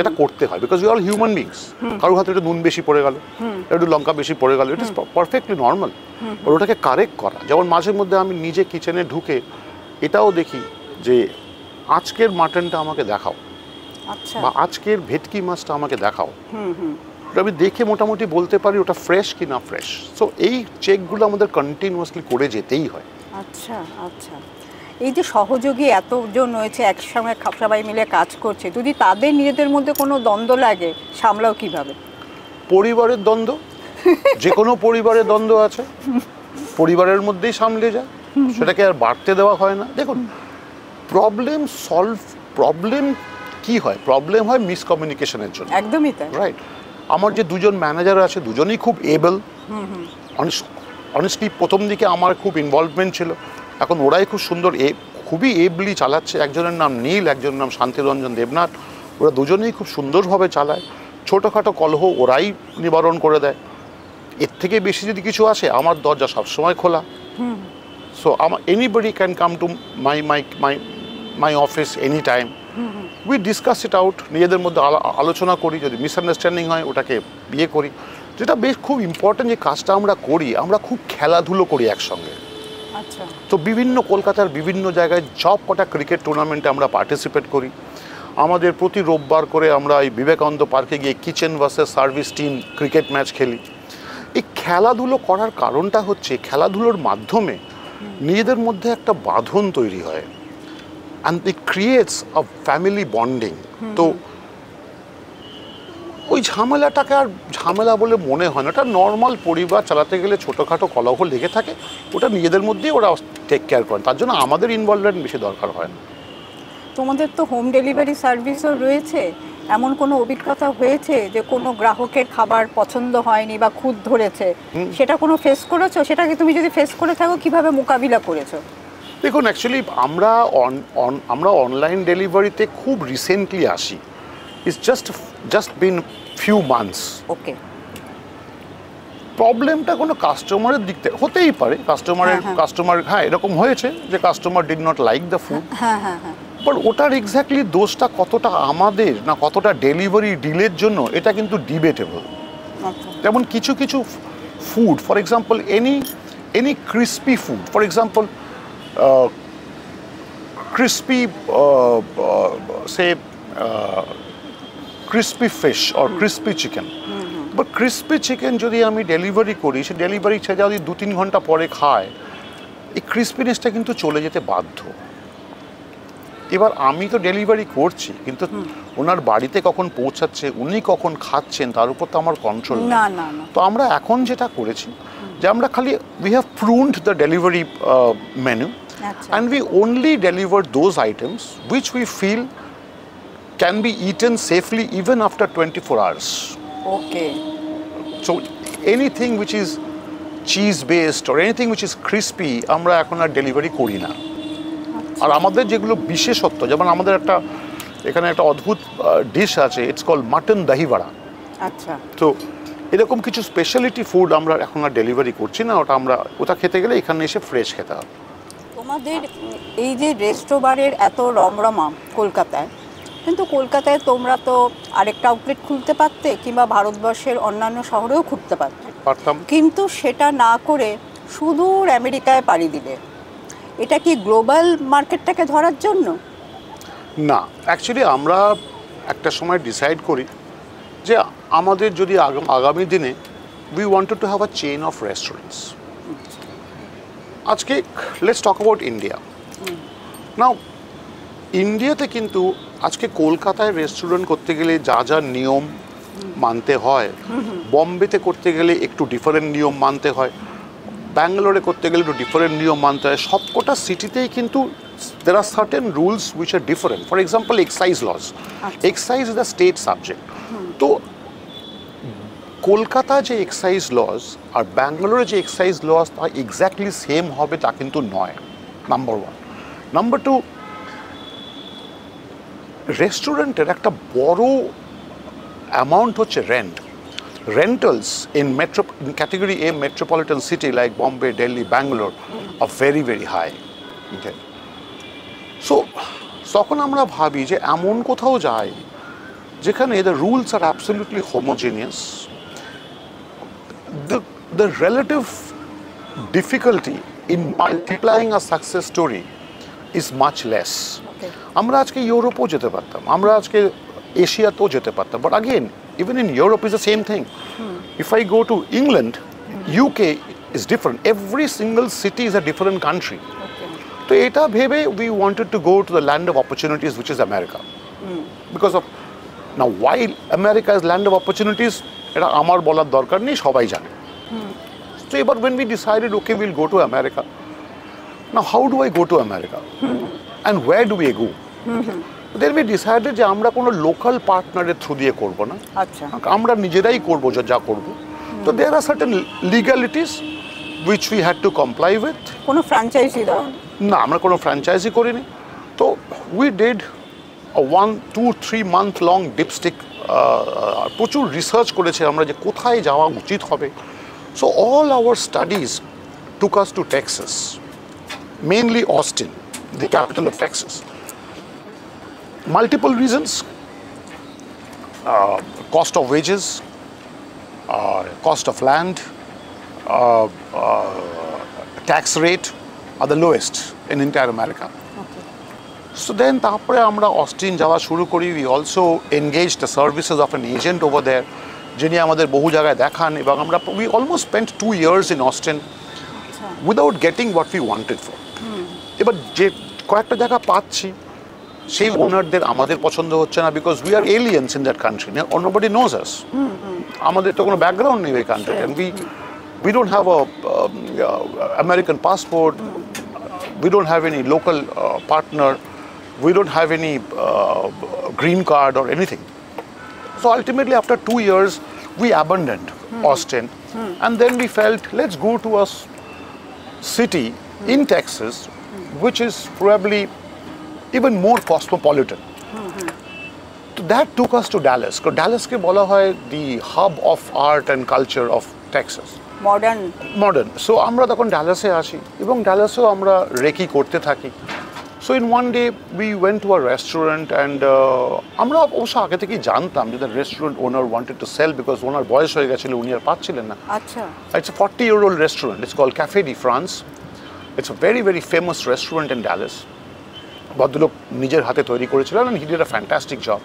এটা করতে হয়, because we all human beings. কারোর হাতে একটু নুন বেশি পড়ে গেল, একটু লঙ্কা বেশি পড়ে গেল, ইট ইজ পারফেক্টলি নর্মাল। আর ওটাকে কারেক্ট করা, যেমন মাঝে মধ্যে আমি নিজে কিচেনে ঢুকে এটাও দেখি যে আজকের মাটনটা আমাকে দেখাও, বা আজকের ভেটকি মাছটা আমাকে দেখাও। আমি দেখে মোটামুটি বলতে পারি ওটা ফ্রেশ কি না ফ্রেশ। সো এই চেকগুলো আমাদের কন্টিনিউয়াসলি করে যেতেই হয়। আচ্ছা আচ্ছা, এই যে সহযোগী এতজন রয়েছে একসঙ্গে সবাই মিলে কাজ করছে, যদি তাদের নিজেদের মধ্যে কোনো দ্বন্দ্ব লাগে সামলাও কিভাবে? পরিবারের দ্বন্দ্ব, যে কোনো পরিবারের দ্বন্দ্ব আছে, পরিবারের মধ্যেই সামলে যায়, সেটাকে আর বাড়তে দেওয়া হয় না। দেখুন, প্রবলেম কি হয়? প্রবলেম হয় মিসকমিউনিকেশনের জন্য। একদমই তাই, রাইট। আমার যে দুজন ম্যানেজার আছে, দুজনেই খুব এবল। অনেস্টলি প্রথম দিকে আমার খুব ইনভলভমেন্ট ছিল, এখন ওরাই খুব সুন্দর খুবই এবলি চালাচ্ছে। একজনের নাম নীল, একজনের নাম শান্তিরঞ্জন দেবনাথ। ওরা দুজনেই খুব সুন্দরভাবে চালায়। ছোটোখাটো কলহ ওরাই নিবারণ করে দেয়। এর থেকে বেশি যদি কিছু আসে, আমার দরজা সবসময় খোলা। So anybody can come to my office any time. We discuss it out, নিজেদের মধ্যে আলোচনা করি। যদি মিসআন্ডারস্ট্যান্ডিং হয় ওটাকে বিয়ে করি। যেটা বেশ খুব ইম্পর্টেন্ট যে কাজটা আমরা করি, আমরা খুব খেলাধুলো করি একসঙ্গে। আচ্ছা। তো বিভিন্ন কলকাতার বিভিন্ন জায়গায় সব কটা ক্রিকেট টুর্নামেন্টে আমরা পার্টিসিপেট করি। আমাদের প্রতি রোববার করে আমরা এই বিবেকানন্দ পার্কে গিয়ে kitchen versus service team cricket match খেলি। এই খেলাধুলো করার কারণটা হচ্ছে, খেলাধুলোর মাধ্যমে নিজেদের মধ্যে একটা বাঁধন তৈরি হয়, and it creates a family bonding. তো ওই ঝামেলাটাকে আর ঝামেলা বলে মনে হয় না। ওটা নর্মাল পরিবার চালাতে গেলে ছোটোখাটো কলহ লেগে থাকে, ওটা নিজেদের মধ্যেই ওরা টেক কেয়ার করেন। তার জন্য আমাদের ইনভলভমেন্ট বেশি দরকার হয় না। তোমাদের তো হোম ডেলিভারি সার্ভিসও রয়েছে, এমন কোনো অভিজ্ঞতা হয়েছে যে কোনো গ্রাহকের খাবার পছন্দ হয়নি বা খুঁত ধরেছে, সেটা কোনো ফেস করেছো? সেটাকে তুমি যদি ফেস করে থাকো, কিভাবে মোকাবিলা করেছো? দেখুন, অ্যাকচুয়ালি আমরা অনলাইন ডেলিভারিতে খুব রিসেন্টলি আসি। It's just been few months. Okay. প্রবলেমটা কোনো কাস্টমারের দিক থেকে হতেই পারে। কাস্টমার হ্যাঁ এরকম হয়েছে যে customer did not like the food. But ওটার এক্স্যাক্টলি দোষটা কতটা আমাদের না কতটা ডেলিভারি ডিলের জন্য, এটা কিন্তু ডিবেটেবল। যেমন কিছু কিছু food, for example any crispy food, for example crispy say crispy fish or crispy chicken. But crispy chicken যদি আমি ডেলিভারি করি, সে ডেলিভারি ছেড়ে যদি 2-3 ঘন্টা পরে খায়, এই ক্রিস্পিনেসটা কিন্তু চলে যেতে বাধ্য। এবার আমি তো ডেলিভারি করছি, কিন্তু ওনার বাড়িতে কখন পৌঁছাচ্ছে, উনি কখন খাচ্ছেন, তার উপর তো আমার কন্ট্রোল না। তো আমরা এখন যেটা করেছি যে আমরা খালি we have pruned the delivery menu. And we only deliver those items which we feel can be eaten safely even after 24 hours. Okay. So anything which is cheese based or anything which is crispy, আমরা এখন আর delivery করি না। আর আমাদের যেগুলো বিশেষত্ব, যেমন আমাদের এখানে একটা অদ্ভুত ডিশ আছে, ইটস কল মাটন দহি বড়া। আচ্ছা। তো এরকম কিছু স্পেশালিটি ফুড আমরা এখন আর ডেলিভারি করছি না। ওটা খেতে গেলে এখানে এসে ফ্রেশ খেতে হবে। তোমাদের এই যে রেস্টোবারের এত রমরমা কলকাতায়, কিন্তু কলকাতায় তোমরা তো আরেকটা আউটলেট খুলতে পারতে, কিংবা ভারতবর্ষের অন্যান্য শহরেও খুলতে পারতাম, কিন্তু সেটা না করে সুদূর আমেরিকায় পাড়ি দিলে। এটা কি গ্লোবাল মার্কেটটাকে ধরার জন্য? না, অ্যাকচুয়ালি আমরা একটা সময় ডিসাইড করি যে আমাদের যদি আগামী দিনে we wanted to have a chain of restaurants. আজকে লেটস টক অ্যাবাউট ইন্ডিয়া। নাও ইন্ডিয়াতে কিন্তু আজকে কলকাতায় রেস্টুরেন্ট করতে গেলে যা যা নিয়ম মানতে হয়, বম্বেতে করতে গেলে একটু ডিফারেন্ট নিয়ম মানতে হয়, ব্যাঙ্গালোরে করতে গেলে একটু ডিফারেন্ট নিয়ম মানতে হয়। সবকটা সিটিতেই কিন্তু there are certain rules which are different. For example, excise laws. Excise is a state subject. তো কলকাতা যে এক্সাইজ লস আর ব্যাঙ্গালোরে যে এক্সাইজ লস তা এক্স্যাক্টলি সেম হবে তা কিন্তু নয়, নাম্বার ওয়ান। নাম্বার টু, রেস্টুরেন্টের একটা বড় অ্যামাউন্ট হচ্ছে rentals in category A metropolitan city like Bombay, Delhi, Bangalore are very very high. So তখন আমরা ভাবি যে এমন কোথাও যাই যেখানে the rules are absolutely homogeneous, the relative difficulty in multiplying a success story is much less. আমরা আজকে ইউরোপও যেতে পারতাম, আমরা আজকে এশিয়াতেও যেতে পারতাম, but again even in Europe is the same thing. If I go to England, UK is different. Every single city is a different country. তো এটা ভেবে we wanted to go to the land of opportunities, which is America. Because of now why America is land of opportunities, এটা আমার বলার দরকার নেই, সবাই জানে। So এবার when we decided, okay, we'll go to America. Now how do I go to America? And where do we go? Then we decided যে আমরা কোনো লোকাল পার্টনারের থ্রু দিয়ে করব না, আচ্ছা, আমরা নিজেরাই করব যা করব। তো there are certain legalities which we had to comply with. কোনো ফ্র্যাঞ্চাইজি দাও না, আমরা কোনো ফ্র্যাঞ্চাইজি করিনি। তো we did a 1-2-3 month long dipstick, প্রচুর রিসার্চ করেছি আমরা যে কোথায় যাওয়া উচিত হবে। So all our studies took us to Texas, mainly Austin, the capital of Texas. Multiple reasons: cost of wages, cost of land, tax rate are the lowest in entire America. So then তারপরে আমরা Austin যাওয়া শুরু করি। We also engaged the services of an agent over there, যিনি আমাদের বহু জায়গায় দেখান, এবং আমরা we almost spent 2 years in Austin without getting what we wanted for. এবার যে কয়েকটা জায়গা পাচ্ছি, সেই ওনারদের আমাদের পছন্দ হচ্ছে না, because we are aliens in that country. Nobody knows us. আমাদের তো কোনো ব্যাকগ্রাউন্ড নেই এই কান্ট্রিতে, and we don't have a American passport, we don't have any local partner, we don't have any green card or anything. So ultimately after 2 years we abandoned Austin, and then we felt, let's go to a city in Texas which is probably even more cosmopolitan. So that took us to Dallas, because Dallas ke bola hoy the hub of art and culture of Texas. Modern. So আমরা তখন ডালাসে আসি, এবং ডালাসেও আমরা reiki করতে থাকি। So in one day we went to a restaurant, and আমরা অবশ্য আগে থেকেই জানতাম যে the restaurant owner wanted to sell, because ওনার বয়স হয়ে গেছিল, উনি আর পাচ্ছিলেন না। আচ্ছা, It's a 40-year-old restaurant. It's called Café de France. It's a very, very famous restaurant in Dallas. ভদ্রলোক নিজের হাতে তৈরি করেছিলেন, and he did a fantastic job.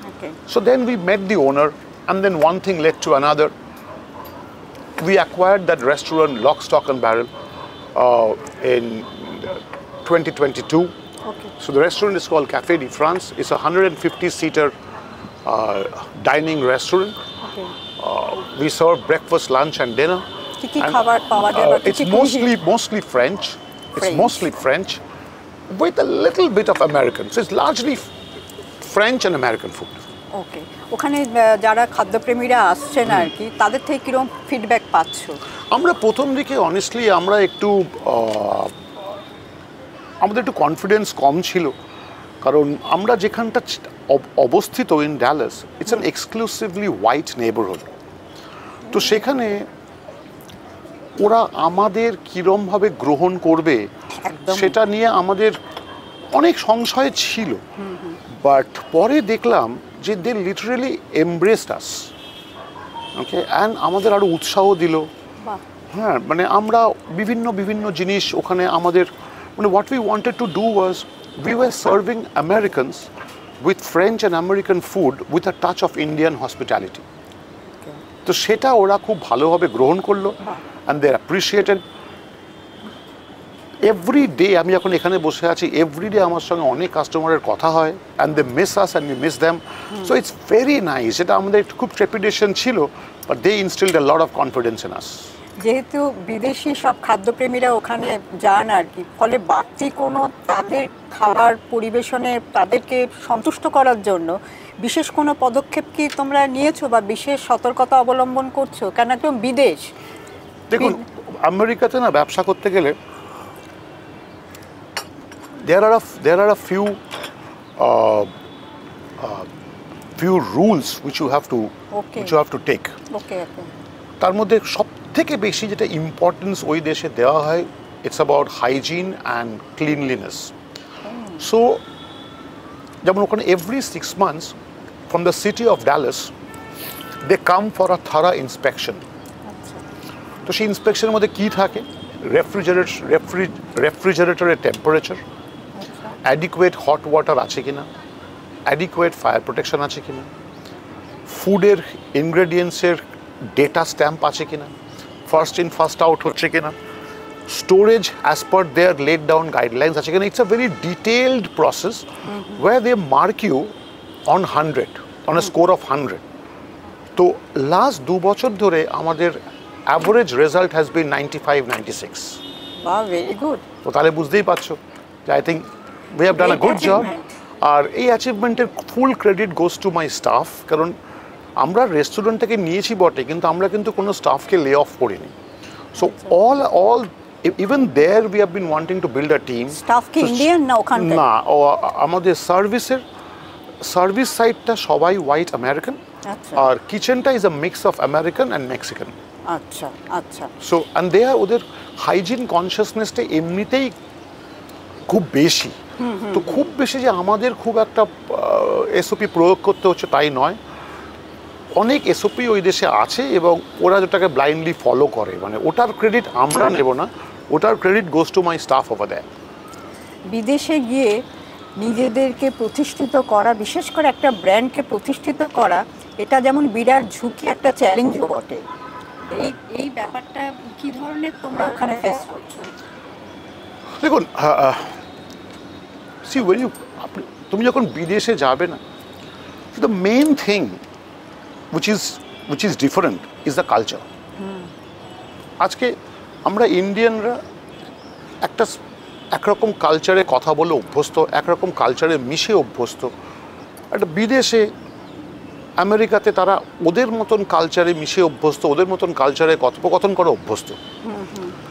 Okay. So then we met the owner, and then one thing led to another. We acquired that restaurant lock, stock and barrel in 2022. Okay. So the restaurant is called Café de France. It's a 150-seater dining restaurant. Okay. We serve breakfast, lunch and dinner. কি খাবার পাওয়া যায়? It's mostly French. It's mostly French with a little bit of American. So it's largely French and American food. ওকে, ওখানে যারা খাদ্যপ্রেমীরা আসছেন আর কি, তাদের থেকে কিরকম ফিডব্যাক পাচ্ছ? আমরা প্রথম দিকে অনেস্টলি আমরা আমাদের একটু কনফিডেন্স কম ছিল, কারণ আমরা যেখানটা অবস্থিত in Dallas, it's an exclusively white neighbourhood. তো সেখানে ওরা আমাদের কীরমভাবে গ্রহণ করবে সেটা নিয়ে আমাদের অনেক সংশয় ছিল, বাট পরে দেখলাম যে they literally embraced us, okay, and আমাদের আরও উৎসাহ দিল। হ্যাঁ, মানে আমরা বিভিন্ন জিনিস ওখানে আমাদের, মানে what we wanted to do was we were serving Americans with French and American food with a touch of Indian hospitality. তো সেটা ওরা খুব ভালোভাবে গ্রহণ করলো, and they appreciated. Every day আমি যখন এখানে বসে আছি, এভরি ডে আমার সঙ্গে অনেক কাস্টমারের কথা হয়, and they miss us and we miss them. So it's very nice. এটা আমাদের খুব ট্রেপিডেশন ছিল, but they instilled a lot of confidence in us. যেহেতু বিদেশি সব খাদ্যপ্রেমীরা ওখানে যান আর কি, ফলে বাড়তি কোনো তাদের খাবার পরিবেশনে তাদেরকে সন্তুষ্ট করার জন্য বিশেষ কোনো পদক্ষেপ কি তোমরা নিয়েছো বা বিশেষ সতর্কতা অবলম্বন করছো? কেন একদম বিদেশ। দেখুন, আমেরিকাতে না ব্যবসা করতে গেলে there are a few rules which you have to take. Okay. তার মধ্যে সবথেকে বেশি যেটা ইম্পর্টেন্স ওই দেশে দেওয়া হয়, it's about hygiene and cleanliness. So যেমন ওখানে every 6 months from the city of Dallas they come for a thorough inspection. তো সেই ইন্সপেকশনের মধ্যে কী থাকে? রেফ্রিজারেটরের টেম্পারেচার, অ্যাডিকুয়েট হট ওয়াটার আছে কিনা, অ্যাডিকুয়েট ফায়ার প্রোটেকশন আছে কিনা, ফুডের ইনগ্রেডিয়েন্টসের ডেটা স্ট্যাম্প আছে কিনা, ফার্স্ট ইন ফার্স্ট আউট হচ্ছে কিনা, storage as per their laid down guidelines আছে এখানে it's a very detailed process where they mark you on 100 on a score of 100 তো লাস্ট 2 বছর ধরে আমাদের average result has been 95-96 বাহ ভেরি গুড তো তাহলে বুঝতেই পারছো যে I think we have done a good job আর এই অ্যাচিভমেন্টের full credit goes to my staff কারণ আমরা রেস্টুরেন্ট থেকে নিয়েছি বটে কিন্তু আমরা কিন্তু কোনো স্টাফকে লে অফ করিনি so all even there we have been wanting to build a team staff কি ইন্ডিয়ান না ওখানকার না আমাদের সার্ভিস সাইডটা সবাই হোয়াইট আমেরিকান আর কিচেনটা is a mix of American and Mexican আচ্ছা আচ্ছা সো অ্যান্ড দে আর ওদের হাইজিন কনসিয়াসনেসটা এমনিতেই খুব বেশি তো খুব বেশি যে আমাদের খুব একটা এসওপি প্রয়োগ করতে হচ্ছে তাই নয় অনেক এসওপি ওই দেশে আছে এবং ওরা যেটাকে ব্লাইন্ডলি ফলো করে মানে ওটার ক্রেডিট আমরা নেব না ওটার credit goes to my staff over that বিদেশে গিয়ে নিজেদেরকে প্রতিষ্ঠিত করা বিশেষ করে একটা ব্র্যান্ডকে প্রতিষ্ঠিত করা এটা যেমন বিরাট ঝুঁকি একটা চ্যালেঞ্জও বটে এই ব্যাপারটা কি ধরনের তোমরা ওখানে ফেস করছো দেখুন সি ওয়েন ইউ তুমি যখন বিদেশে যাবে না the main thing which is different is the culture আজকে আমরা ইন্ডিয়ানরা একরকম কালচারে কথা বলে অভ্যস্ত একরকম কালচারে মিশে অভ্যস্ত একটা বিদেশে আমেরিকাতে তারা ওদের মতন কালচারে মিশে অভ্যস্ত ওদের মতন কালচারে কথোপকথন করে অভ্যস্ত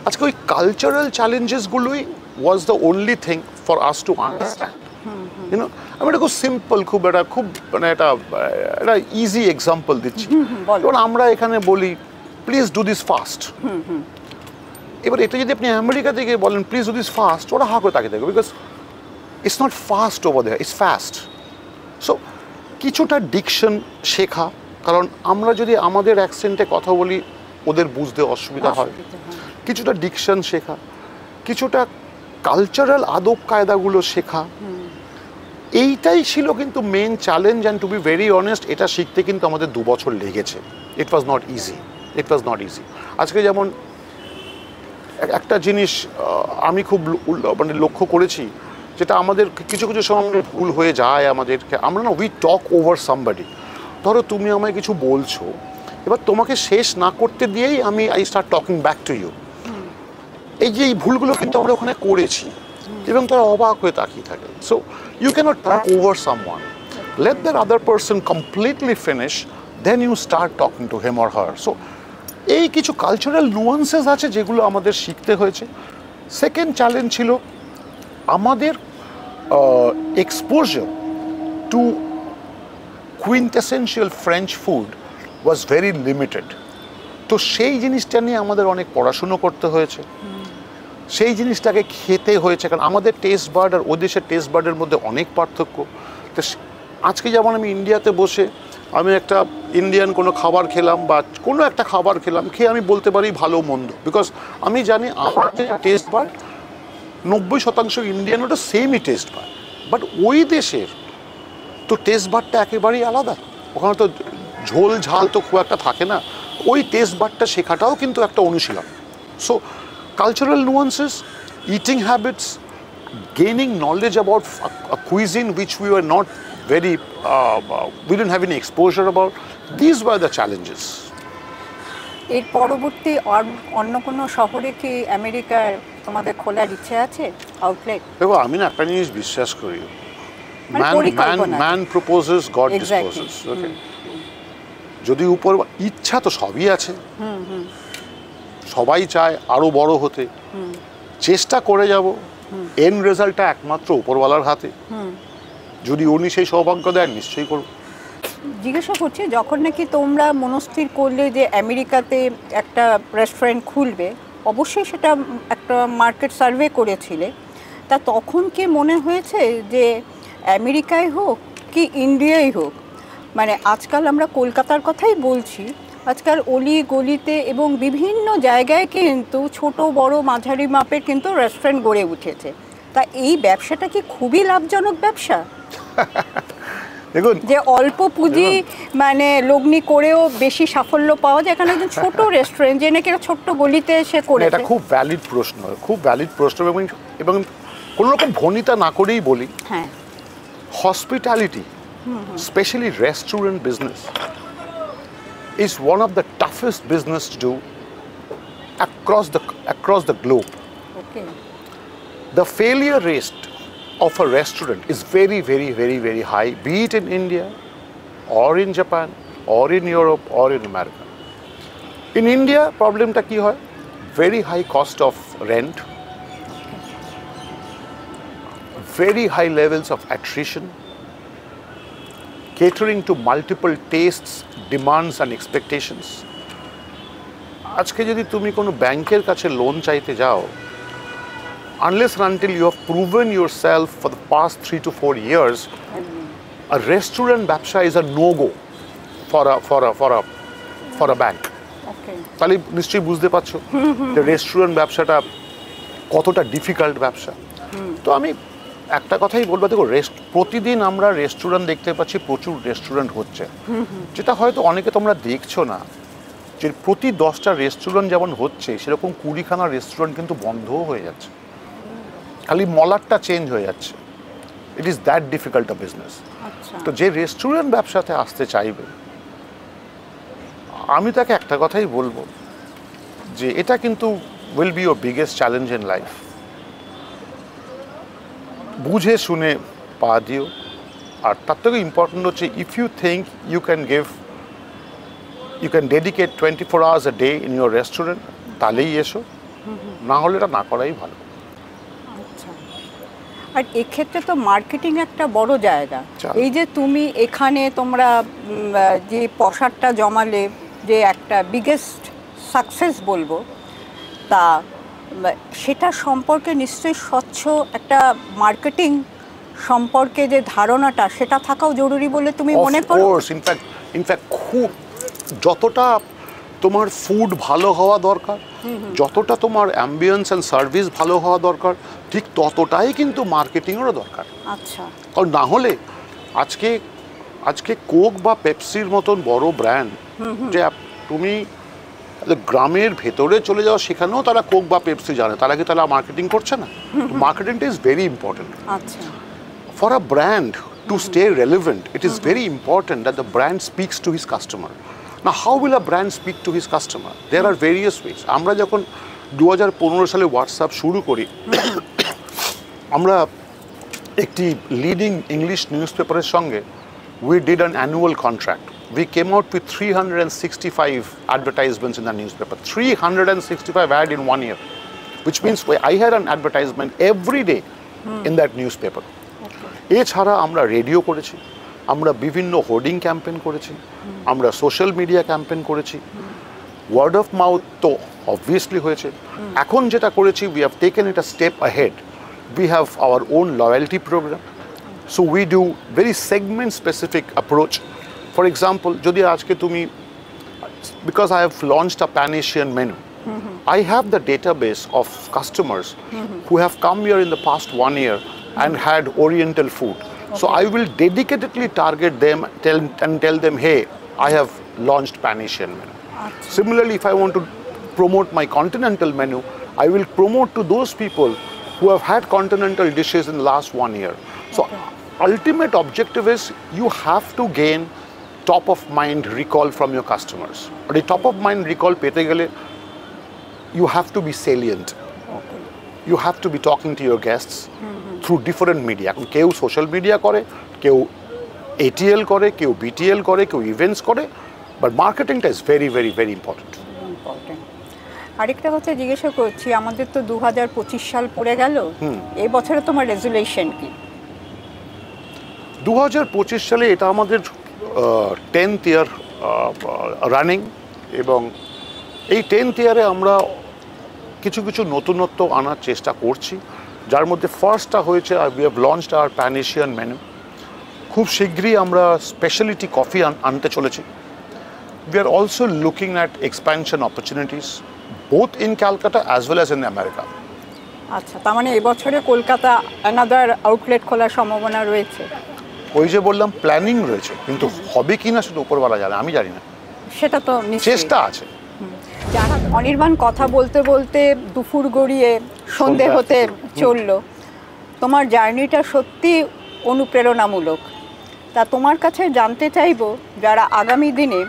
আজকে ওই কালচারাল চ্যালেঞ্জেসগুলোই was the only thing for us to understand you know আমি এটা খুব সিম্পল খুব মানে একটা ইজি এক্সাম্পল দিচ্ছি যেমন আমরা এখানে বলি প্লিজ ডু দিস ফাস্ট এবার এটা যদি আপনি আমেরিকা থেকে বলেন প্লিজ ডু দিস ফাস্ট ওরা হা করে তাকিয়ে থাকবে because it's not fast over there it's fast so কিছুটা ডিকশন শেখা কারণ আমরা যদি আমাদের অ্যাকসেন্টে কথা বলি ওদের বুঝতে অসুবিধা হয় কিছুটা ডিকশন শেখা কিছুটা কালচারাল আদব কায়দাগুলো শেখা এইটাই ছিল কিন্তু main challenge and to be very honest এটা শিখতে কিন্তু আমাদের 2 বছর লেগেছে ইট ওয়াজ নট ইজি আজকে যেমন একটা জিনিস আমি খুব মানে লক্ষ্য করেছি যেটা আমাদের কিছু কিছু সময় ভুল হয়ে যায় আমাদেরকে আমরা না উই টক ওভার সামবডি ধরো তুমি আমায় কিছু বলছো এবার তোমাকে শেষ না করতে দিয়েই I start talking back to you এই যে এই ভুলগুলো কিন্তু আমরা ওখানে করেছি এবং তারা অবাক হয়ে তাকিয়ে থাকে so you can't talk over someone let that other person completely finish then you start talking to him or her so এই কিছু কালচারাল নুয়ান্সেস আছে যেগুলো আমাদের শিখতে হয়েছে সেকেন্ড চ্যালেঞ্জ ছিল আমাদের exposure two quintessential French food was very limited তো সেই জিনিসটা নিয়ে আমাদের অনেক পড়াশুনো করতে হয়েছে সেই জিনিসটাকে খেতে হয়েছে কারণ আমাদের টেস্ট বার্ড আর ওদেশের টেস্ট বার্ডের মধ্যে অনেক পার্থক্য তো আজকে যেমন আমি ইন্ডিয়াতে বসে আমি একটা ইন্ডিয়ান কোনো খাবার খেলাম বা কোনো একটা খাবার খেলাম খেয়ে আমি বলতে পারি ভালো মন্দ বিকজ আমি জানি আমার যে টেস্ট বার্ড 90% ইন্ডিয়ান ওটা সেমই টেস্ট বার্ড বাট ওই দেশের তো টেস্ট বারটা একেবারেই আলাদা ওখানে তো ঝোল ঝাল তো খুব একটা থাকে না ওই টেস্ট বারটা শেখাটাও কিন্তু একটা অনুশীলন so cultural nuances eating habits gaining knowledge about a cuisine which we were not very we didn't have any exposure about these were the challenges এর পরবর্তী অন্য কোনো শহরে কি আমেরিকার তোমাদের খোলার ইচ্ছে আছে আউটলেট দেখো আমি না একটা জিনিস বিশ্বাস করি man proposes God disposes okay যদি উপর ইচ্ছা তো সবই আছে সবাই চায় আরো বড় হতে চেষ্টা করে যাব এন্ড রেজাল্টটা একমাত্র উপরওয়ালার হাতে যদি উনি সেই সৌভাগ্য দেন নিশ্চয়ই করব জিজ্ঞাসা করছি যখন নাকি তোমরা মনস্থির করলে যে আমেরিকাতে একটা রেস্টুরেন্ট খুলবে অবশ্যই সেটা একটা মার্কেট সার্ভে করেছিলে তা তখন কি মনে হয়েছে যে আমেরিকায় হোক কি ইন্ডিয়ায় হোক মানে আজকাল আমরা কলকাতার কথাই বলছি আজকাল অলি গলিতে এবং বিভিন্ন জায়গায় কিন্তু ছোট বড় মাঝারি মাপের কিন্তু রেস্টুরেন্ট গড়ে উঠেছে তা এই ব্যবসাটা কি খুবই লাভজনক ব্যবসা দেখুন যে অল্প পুঁজি মানে লগ্নি করেও বেশি সাফল্য পাওয়া যায়, এখানে একজন ছোট রেস্টুরেন্ট যে নাকি ছোট্ট গলিতে সে করেছে। এটা খুব ভ্যালিড প্রশ্ন, খুব ভ্যালিড প্রশ্ন, এবং কোনো রকম ভনিতা না করেই বলি, হ্যাঁ, hospitality, especially restaurant business, is one of the toughest business to do across the globe. Okay, The failure rate of a restaurant is very, very, very, very high, be it in India or in Japan or in Europe or in America. In India, problemটা কি হয়? Very high cost of rent, very high levels of attrition, catering to multiple tastes, demands and expectations. আজকে যদি তুমি কোনো ব্যাংকের কাছে loan চাইতে যাও, unless and until you have proven yourself for the past 3 to 4 years, a restaurant ব্যবসা is a no-go for a bank. ওকে, তাহলে নিশ্চয়ই বুঝতে পারছো যে রেস্টুরেন্ট ব্যবসাটা কতটা ডিফিকাল্ট ব্যবসা। তো আমি একটা কথাই বলবো, দেখো প্রতিদিন আমরা রেস্টুরেন্ট দেখতে পাচ্ছি, প্রচুর রেস্টুরেন্ট হচ্ছে, যেটা হয়তো অনেকে তোমরা দেখছো না, যে প্রতি 10টা রেস্টুরেন্ট যেমন হচ্ছে সেরকম 20খানা রেস্টুরেন্ট কিন্তু বন্ধও হয়ে যাচ্ছে, খালি মলারটা চেঞ্জ হয়ে যাচ্ছে। It is that difficult a business. তো যে রেস্টুরেন্ট ব্যবসাতে আসতে চাইবে, আমি তাকে একটা কথাই বলবো যে এটা কিন্তু will be your biggest challenge in life. বুঝে শুনে পা দিও, আর তার থেকে ইম্পর্টেন্ট হচ্ছে if you think you can dedicate 24 hours a day in your restaurant, তাহলেই এসো, না হলে এটা না করাই ভালো। আচ্ছা, আর এক্ষেত্রে তো মার্কেটিং একটা বড় জায়গা। এই যে তুমি এখানে তোমরা যে পসারটা জমালে, যে একটা বিগেস্ট সাকসেস বলবো, তা সেটা সম্পর্কে নিশ্চয়ই স্বচ্ছ একটা মার্কেটিং সম্পর্কে যে ধারণাটা, সেটা থাকাও জরুরি বলে তুমি মনে করো? ইনফ্যাক্ট খুব, যতটা তোমার ফুড ভালো হওয়া দরকার, যতটা তোমার অ্যাম্বিয়েন্স অ্যান্ড সার্ভিস ভালো হওয়া দরকার, ঠিক ততটাই কিন্তু মার্কেটিংয়েরও দরকার। আচ্ছা, কারণ না হলে আজকে কোক বা পেপসির মতন বড় ব্র্যান্ড, যে তুমি গ্রামের ভেতরে চলে যাও, সেখানেও তারা কোক বা পেপসি জানে, তারা কি তারা মার্কেটিং করছে না? মার্কেটিংটা ইজ ভেরি ইম্পর্টেন্ট। আচ্ছা, for a brand to stay relevant, it is very important that the brand speaks to his customer. না, how will a brand speak to his customer? There are various ways. আমরা যখন 2015 সালে WhatsApp শুরু করি, আমরা একটি leading English news পেপারের সঙ্গে we did an annual contract. We came out with 365 advertisements in the newspaper. 365 ad in 1 year, which means I had an advertisement every day in that newspaper. এছাড়া আমরা radio করেছি, আমরা বিভিন্ন hoarding campaign করেছি, আমরা social media campaign করেছি, word of mouth তো obviously হয়েছে। এখন যেটা করেছি, we have taken it a step ahead. We have our own loyalty program. So we do very segment specific approach. For example, যদি আজকে তুমি, because I have launched a pan-Asian menu, I have the database of customers who have come here in the past 1 year and had Oriental food. So I will dedicatedly target them and tell them, hey, I have launched pan-Asian menu. Similarly, if I want to promote my continental menu, I will promote to those people who have had continental dishes in the last 1 year. So ultimate objective is you have to gain top of mind recall from your customers. But the top of mind recall pete gele, you have to be salient. You have to be talking to your guests through different media. কেউ social media করে, কেউ ATL করে, কেউ BTL করে, কেউ events করে, but মার্কেটিংটা is very very very important. আরেকটা কথা জিজ্ঞাসা করছি, আমাদের তো 2025 সাল পড়ে গেল, এই বছরে তোমার রেজুলেশন কি? 2025 সালে এটা আমাদের 10th ইয়ার রানিং, এবং এই 10th ইয়ারে আমরা কিছু কিছু নতুনত্ব আনার চেষ্টা করছি, যার মধ্যে ফার্স্টটা হয়েছে we have launched our pan Asian menu. খুব শীঘ্রই আমরা স্পেশালিটি কফি আনতে চলেছি। We are also looking at expansion opportunities both in Calcutta as well as in America. আচ্ছা, তার মানে এবছরে কলকাতা অ্যানাদার আউটলেট খোলার সম্ভাবনা রয়েছে? ওই যে বললাম প্ল্যানিং রয়েছে, কিন্তু হবে কি না সেটা উপরওয়ালা জানে, আমি জানি না। সেটা তো চেষ্টা আছে। যারা অনির্বাণ কথা বলতে বলতে দুপুর গড়িয়ে সন্ধে হতে চললো, তোমার জার্নিটা সত্যি অনুপ্রেরণামূলক। তা তোমার কাছে জানতে চাইবো, যারা আগামী দিনে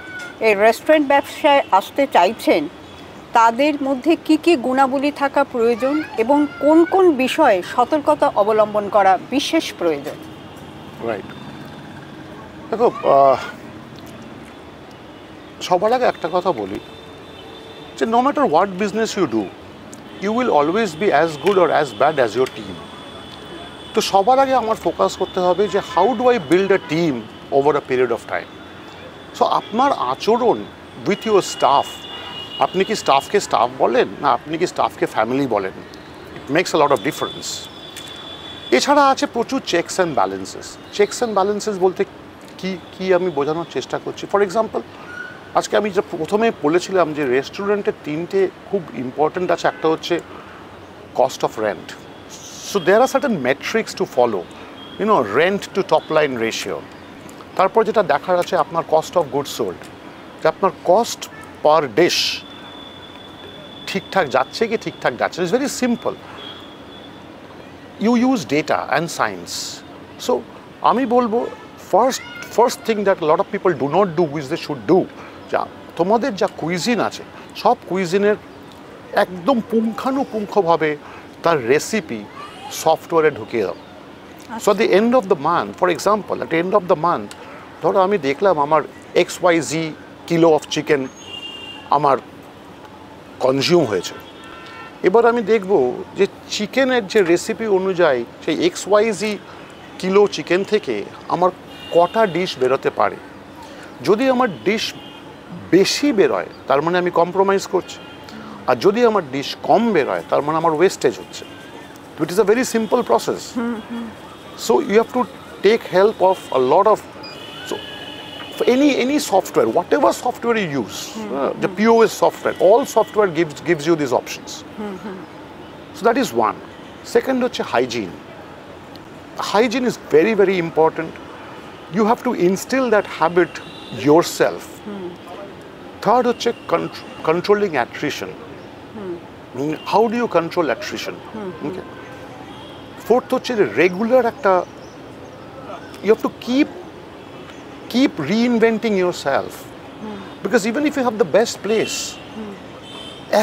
এই রেস্টুরেন্ট ব্যবসায় আসতে চাইছেন তাদের মধ্যে কি কি গুণাবলী থাকা প্রয়োজন এবং কোন কোন বিষয়ে সতর্কতা অবলম্বন করা বিশেষ প্রয়োজন? রাইট, দেখো সবার আগে একটা কথা বলি যে no matter what business you do, you will always be as good or as bad as your team. তো সবার আগে আমার ফোকাস করতে হবে যে how do I build a team over a period of time. So আপনার আচরণ with your staff, আপনি কি স্টাফকে স্টাফ বলেন না আপনি কি স্টাফকে ফ্যামিলি বলেন, it makes a lot of difference. এছাড়া আছে প্রচুর checks and balances. Checks and balances বলতে কি আমি বোঝানোর চেষ্টা করছি। ফর এক্সাম্পল, আজকে আমি যে প্রথমে বলেছিলাম যে রেস্টুরেন্টের তিনটে খুব ইম্পর্ট্যান্ট আছে। একটা হচ্ছে cost of rent. So there are certain metrics to follow, rent to top line ratio. তারপর যেটা দেখার আছে আপনার কস্ট অফ গুডস সোল্ড, যে আপনার কস্ট পার ডিশ ঠিকঠাক যাচ্ছে কি ঠিকঠাক যাচ্ছে। It's very simple, you use data and science. So আমি বলবো first thing that lot of people do not do which they should do, যা তোমাদের যা কুইজিন আছে সব কুইজিনের একদম পুঙ্খানুপুঙ্খভাবে তার রেসিপি সফটওয়্যারে ঢুকিয়ে দাও। So at the end of the month, for example, at the end of the month, ধরো আমি দেখলাম আমার XYZ কিলো অফ চিকেন আমার কনজিউম হয়েছে। এবার আমি দেখব যে চিকেনের যে রেসিপি অনুযায়ী সেই XYZ কিলো চিকেন থেকে আমার কটা ডিশ বেরোতে পারে। যদি আমার ডিশ বেশি বেরোয় তার মানে আমি কম্প্রোমাইজ করছি, আর যদি আমার ডিশ কম বেরোয় তার মানে আমার ওয়েস্টেজ হচ্ছে। It is a very simple process. So you have to take help of a lot of, so for any software, whatever software you use, the POS software, all software gives you these options. So that is one. Second হচ্ছে hygiene. Hygiene is very, very important. You have to instill that habit yourself. Third হচ্ছে controlling attrition. How do you control attrition? Okay. Fourth হচ্ছে regular একটা, you have to keep reinventing yourself, because even if you have the best place,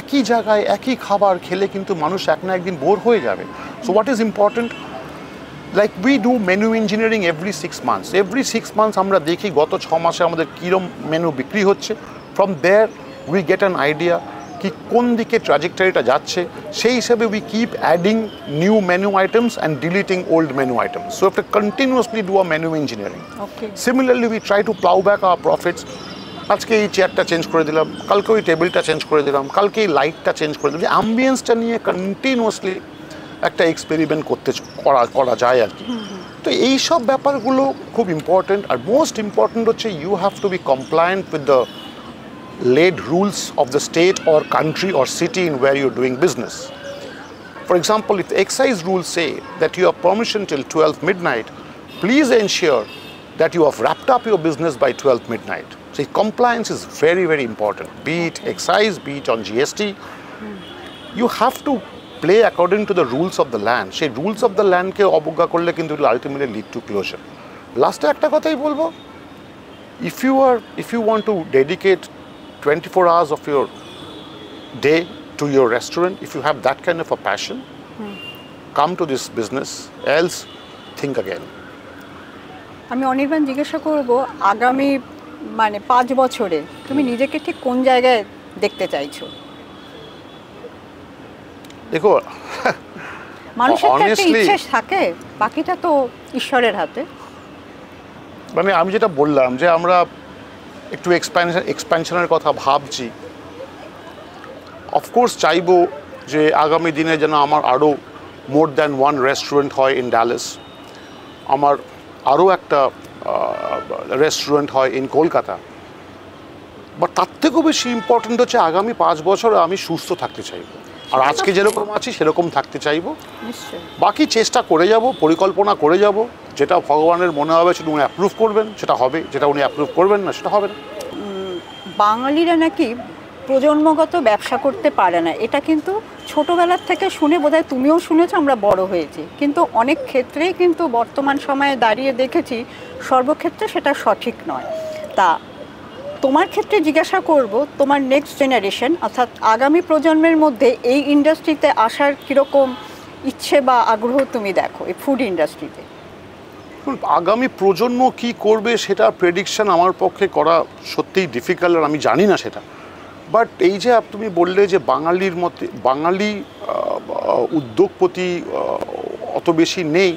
একই জায়গায় একই খাবার খেলে কিন্তু মানুষ এক না একদিন বোর হয়ে যাবে। So what is important, like we do menu engineering every 6 months. Every 6 months আমরা দেখি গত 6 মাসে আমাদের কিরম মেনু বিক্রি হচ্ছে। From there we get an idea কি কোন দিকে ট্র্যাজেক্টরিটা যাচ্ছে, সেই হিসাবে we keep adding new menu items and deleting old menu items. So we have to continuously do a menu engineering. Okay. Similarly we try to plow back our profits. আজকে এই চেয়ারটা change করে দিলাম, কালকে ওই টেবিলটা চেঞ্জ করে দিলাম, কালকে এই লাইটটা চেঞ্জ করে দিলাম। অ্যাম্বিয়েন্সটা নিয়ে কন্টিনিউয়াসলি একটা এক্সপেরিমেন্ট করা যায় আর কি। তো এইসব ব্যাপারগুলো খুব ইম্পর্টেন্ট। আর মোস্ট ইম্পর্টেন্ট হচ্ছে you have to be compliant with the laid rules of the state or country or city in where you're doing business. For example, if excise rules say that you have permission till 12 midnight, please ensure that you have wrapped up your business by 12 midnight. So compliance is very, very important, be it excise, be it on GST. You have to play according to the rules of the land. সেই rules of the land কে অবজ্ঞা করলে কিন্তু it will ultimately lead to closure. Last একটা কথাই বলবো, if you want to dedicate 24 hours of your day to your restaurant, if you have that kind of a passion, come to this business, else think again. আমি অনির্বাণ জিজ্ঞাসা করব, আগামী 5 বছরে তুমি নিজেকে ঠিক কোন জায়গায় দেখতে চাইছো? দেখো, মানুষের তো একটা ইচ্ছে থাকে, বাকিটা তো ঈশ্বরের হাতে। আমি যেটা বললাম যে আমরা একটু এক্সপ্যানশনের কথা ভাবছি। অফকোর্স চাইবো যে আগামী দিনে যেন আমার আরও মোর দ্যান ওয়ান রেস্টুরেন্ট হয় ইন ড্যালাস, আমার আরও একটা রেস্টুরেন্ট হয় ইন কলকাতা। বাট তার থেকেও বেশি ইম্পর্টেন্ট হচ্ছে আগামী 5 বছর আমি সুস্থ থাকতে চাইবো, আর আজকে যেরকম আছি সেরকম থাকতে চাইবো। বাকি চেষ্টা করে যাব, পরিকল্পনা করে যাব, যেটা ভগবানের মনে হবে সেটা উনি অ্যাপ্রুভ করবেন, সেটা হবে, যেটা উনি অ্যাপ্রুভ করবেন না সেটা হবে না। বাঙালিরা নাকি প্রজন্মগত ব্যবসা করতে পারে না, এটা কিন্তু ছোটোবেলার থেকে শুনে বোধহয় তুমিও শুনেছো, আমরা বড় হয়েছি, কিন্তু অনেক ক্ষেত্রেই কিন্তু বর্তমান সময়ে দাঁড়িয়ে দেখেছি সর্বক্ষেত্রে সেটা সঠিক নয়। তা তোমার ক্ষেত্রে জিজ্ঞাসা করব, তোমার নেক্সট জেনারেশন অর্থাৎ আগামী প্রজন্মের মধ্যে এই ইন্ডাস্ট্রিতে আসার কীরকম ইচ্ছে বা আগ্রহ তুমি দেখো এই ফুড ইন্ডাস্ট্রিতে? আগামী প্রজন্ম কি করবে সেটা প্রেডিকশন আমার পক্ষে করা সত্যিই ডিফিকাল্ট, আর আমি জানি না সেটা। বাট এই যে তুমি বললে যে বাঙালির মতে বাঙালি উদ্যোগপতি অত বেশি নেই,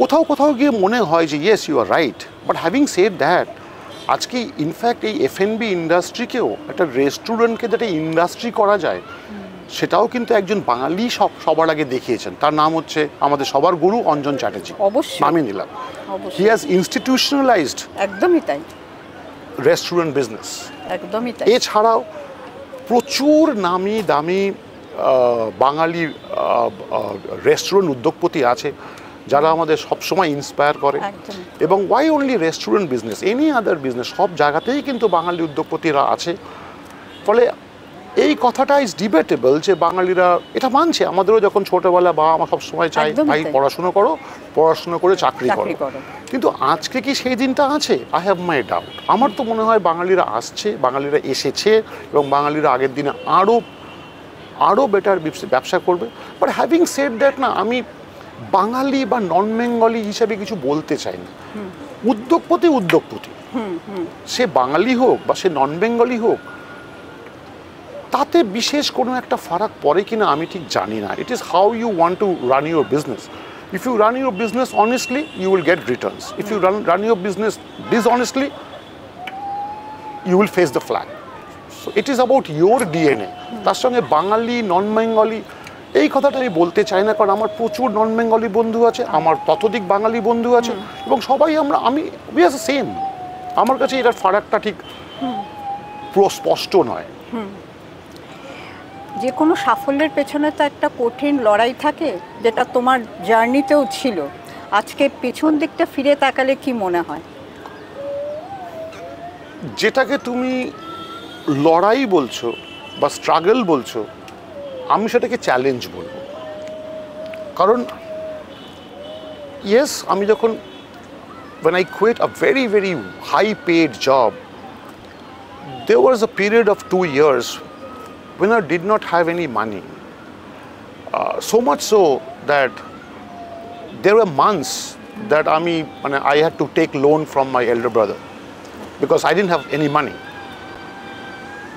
কোথাও কোথাও গিয়ে মনে হয় যে yes you are right. But having said that, আজকে ইনফ্যাক্ট এই এফএনবি ইন্ডাস্ট্রিকেও একটা রেস্টুরেন্টকে যেটা ইন্ডাস্ট্রি করা যায় সেটাও কিন্তু একজন বাঙালি সবার আগে দেখিয়েছেন। তার নাম হচ্ছে আমাদের সবার গুরু অঞ্জন চ্যাটার্জি। অবশ্যই নামিয়ে নিলাম। হি হ্যাজ ইনস্টিটিউশনালাইজড একদমই তাই রেস্টুরেন্ট বিজনেস। একদমই তাই। এছাড়াও প্রচুর নামি দামি বাঙালি রেস্টুরেন্ট উদ্যোগপতি আছে যারা আমাদের সবসময় ইন্সপায়ার করে। এবং why only restaurant business, any other business, সব জায়গাতেই কিন্তু বাঙালি উদ্যোগপতিরা আছে। ফলে এই কথাটা ইজ ডিবেটেবল যে বাঙালিরা এটা মানছে। আমাদেরও যখন ছোটোবেলা বা আমার সবসময় চাই ভাই পড়াশুনো করো, পড়াশুনো করে চাকরি করো, কিন্তু আজকে কি সেই দিনটা আছে? I have my doubt. আমার তো মনে হয় বাঙালিরা আসছে, বাঙালিরা এসেছে এবং বাঙালিরা আগের দিনে আরও বেটার ব্যবসা করবে। বাট হ্যাভিং সেড দ্যাট, না আমি বাঙালি বা নন বেঙ্গলি হিসাবে কিছু বলতে চাই না। উদ্যোগপতি সে বাঙালি হোক বা সে নন বেঙ্গলি হোক, তাতে বিশেষ কোনো একটা ফারাক পড়ে কিনা আমি ঠিক জানি না। It is how you want to run your business. If you run your business honestly, you will get returns. If you run your business dishonestly, you will face the flag. So it is about your DNA. তার সঙ্গে বাঙালি নন Bengali এই কথাটা আমি বলতে চাই না, কারণ আমার প্রচুর নন বেঙ্গলি বন্ধু আছে, আমার ততোধিক বাঙালি বন্ধু আছে, এবং সবাই উই আর সেম। আমার কাছে এটার ফারাকটা ঠিক স্পষ্ট নয়। যে কোনো সাফল্যের পেছনে তো একটা কঠিন লড়াই থাকে, যেটা তোমার জার্নিতেও ছিল। আজকে পেছন দিকটা ফিরে তাকালে কি মনে হয়? যেটাকে তুমি লড়াই বলছো বা স্ট্রাগল বলছো, আমি সেটাকে চ্যালেঞ্জ বলবো। কারণ ইয়েস, আমি যখন when I quit a very very high paid job, there was a period of 2 years when I did not have any money, so much so that there were months that I had to take loan from my elder brother because I didn't have any money.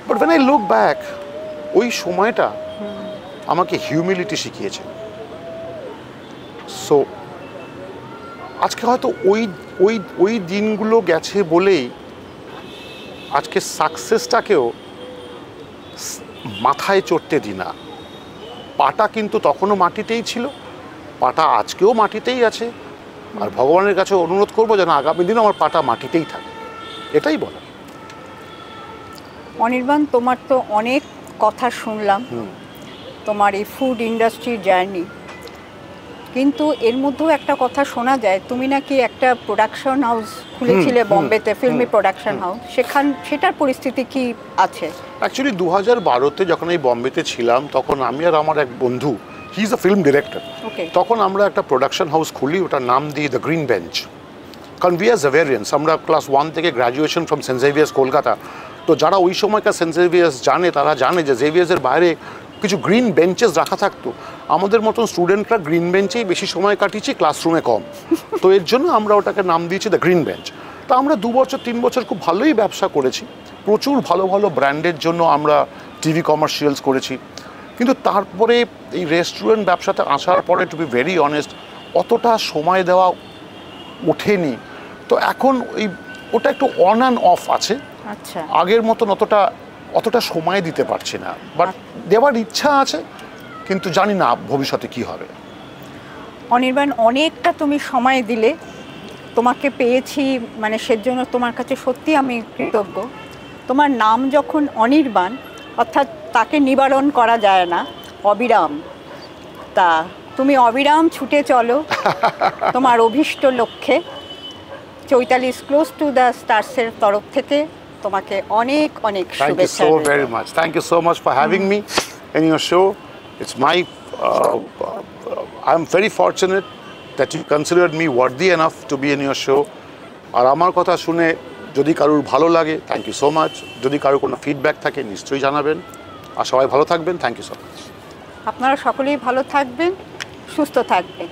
But when I look back, ওই সময়টা আমাকে humility শিখিয়েছে। So আজকে হয়তো ওই দিনগুলো গেছে বলেই আজকে সাকসেসটাকেও মাথায় চড়তে দিই না। পাটা কিন্তু তখনও মাটিতেই ছিল, পাটা আজকেও মাটিতেই আছে, আর ভগবানের কাছে অনুরোধ করবো যেন আগামী দিনও আমার পাটা মাটিতেই থাকে, এটাই বলা। অনির্বাণ, তোমার তো অনেক কথা শুনলাম, তোমার এই ফুড ইন্ডাস্ট্রির জার্নি, কিন্তু এর মধ্যেও একটা কথা শোনা যায়, তুমি নাকি একটা প্রোডাকশন হাউস খুলেছিলে বম্বেতে, ফিল্মি প্রোডাকশন হাউস, সেটার পরিস্থিতি কি আছে? অ্যাকচুয়ালি 2012-তে যখন এই বম্বেতে ছিলাম, তখন আমি আর আমার এক বন্ধু, he is a film director, তখন আমরা একটা প্রোডাকশন হাউস খুলি, ওটার নাম দিই দ্য গ্রিন বেঞ্চ। কারণ উই আর জেভিয়ারিয়ান্স, আমরা ক্লাস 1 থেকে graduation from Saint Xavier's Kolkata. তো যারা ওই সময়কার সেন্ট জেভিয়ার্স জানে, তারা জানে যে জেভিয়ার্সের বাইরে কিছু গ্রিন বেঞ্চেস রাখা থাকতো। আমাদের মতন স্টুডেন্টরা গ্রিন বেঞ্চেই বেশি সময় কাটিয়েছি, ক্লাসরুমে কম। তো এর জন্য আমরা ওটাকে নাম দিয়েছি দ্য গ্রিন বেঞ্চ। তা আমরা 2 বছর 3 বছর খুব ভালোই ব্যবসা করেছি, প্রচুর ভালো ভালো ব্র্যান্ডের জন্য আমরা টিভি কমার্শিয়ালস করেছি। কিন্তু তারপরে এই রেস্টুরেন্ট ব্যবসাতে আসার পরে, টু বি ভেরি অনেস্ট, অতটা সময় দেওয়া ওঠেনি। তো এখন ওটা একটু অন অ্যান্ড অফ আছে। আচ্ছা, আগের মতন অতটা সময় দিতে পারছি না, বাট দেওয়ার ইচ্ছা আছে, কিন্তু জানি না ভবিষ্যতে কি হবে। অনির্বাণ, অনেকটা তুমি সময় দিলে, তোমাকে পেয়েছি সেজন্য তোমার কাছে সত্যি আমি কৃতজ্ঞ। তোমার নাম যখন অনির্বাণ, অর্থাৎ তাকে নিবারণ করা যায় না, অবিরাম, তা তুমি অবিরাম ছুটে চলো তোমার অভীষ্ট লক্ষ্যে। Chaitali is close to the স্টার্সের তরফ থেকে তোমাকে অনেক অনেক Thank you শুভেচ্ছা। so very much. Thank you so much for having me in your show. It's my, I'm very fortunate that you considered me worthy enough to be in your show. আর আমার কথা শুনে যদি কারোর ভালো লাগে, thank you so much. যদি কারোর কোনো ফিডব্যাক থাকে নিশ্চয়ই জানাবেন। আর সবাই ভালো থাকবেন। Thank you so much. আপনারা সকলেই ভালো থাকবেন, সুস্থ থাকবেন।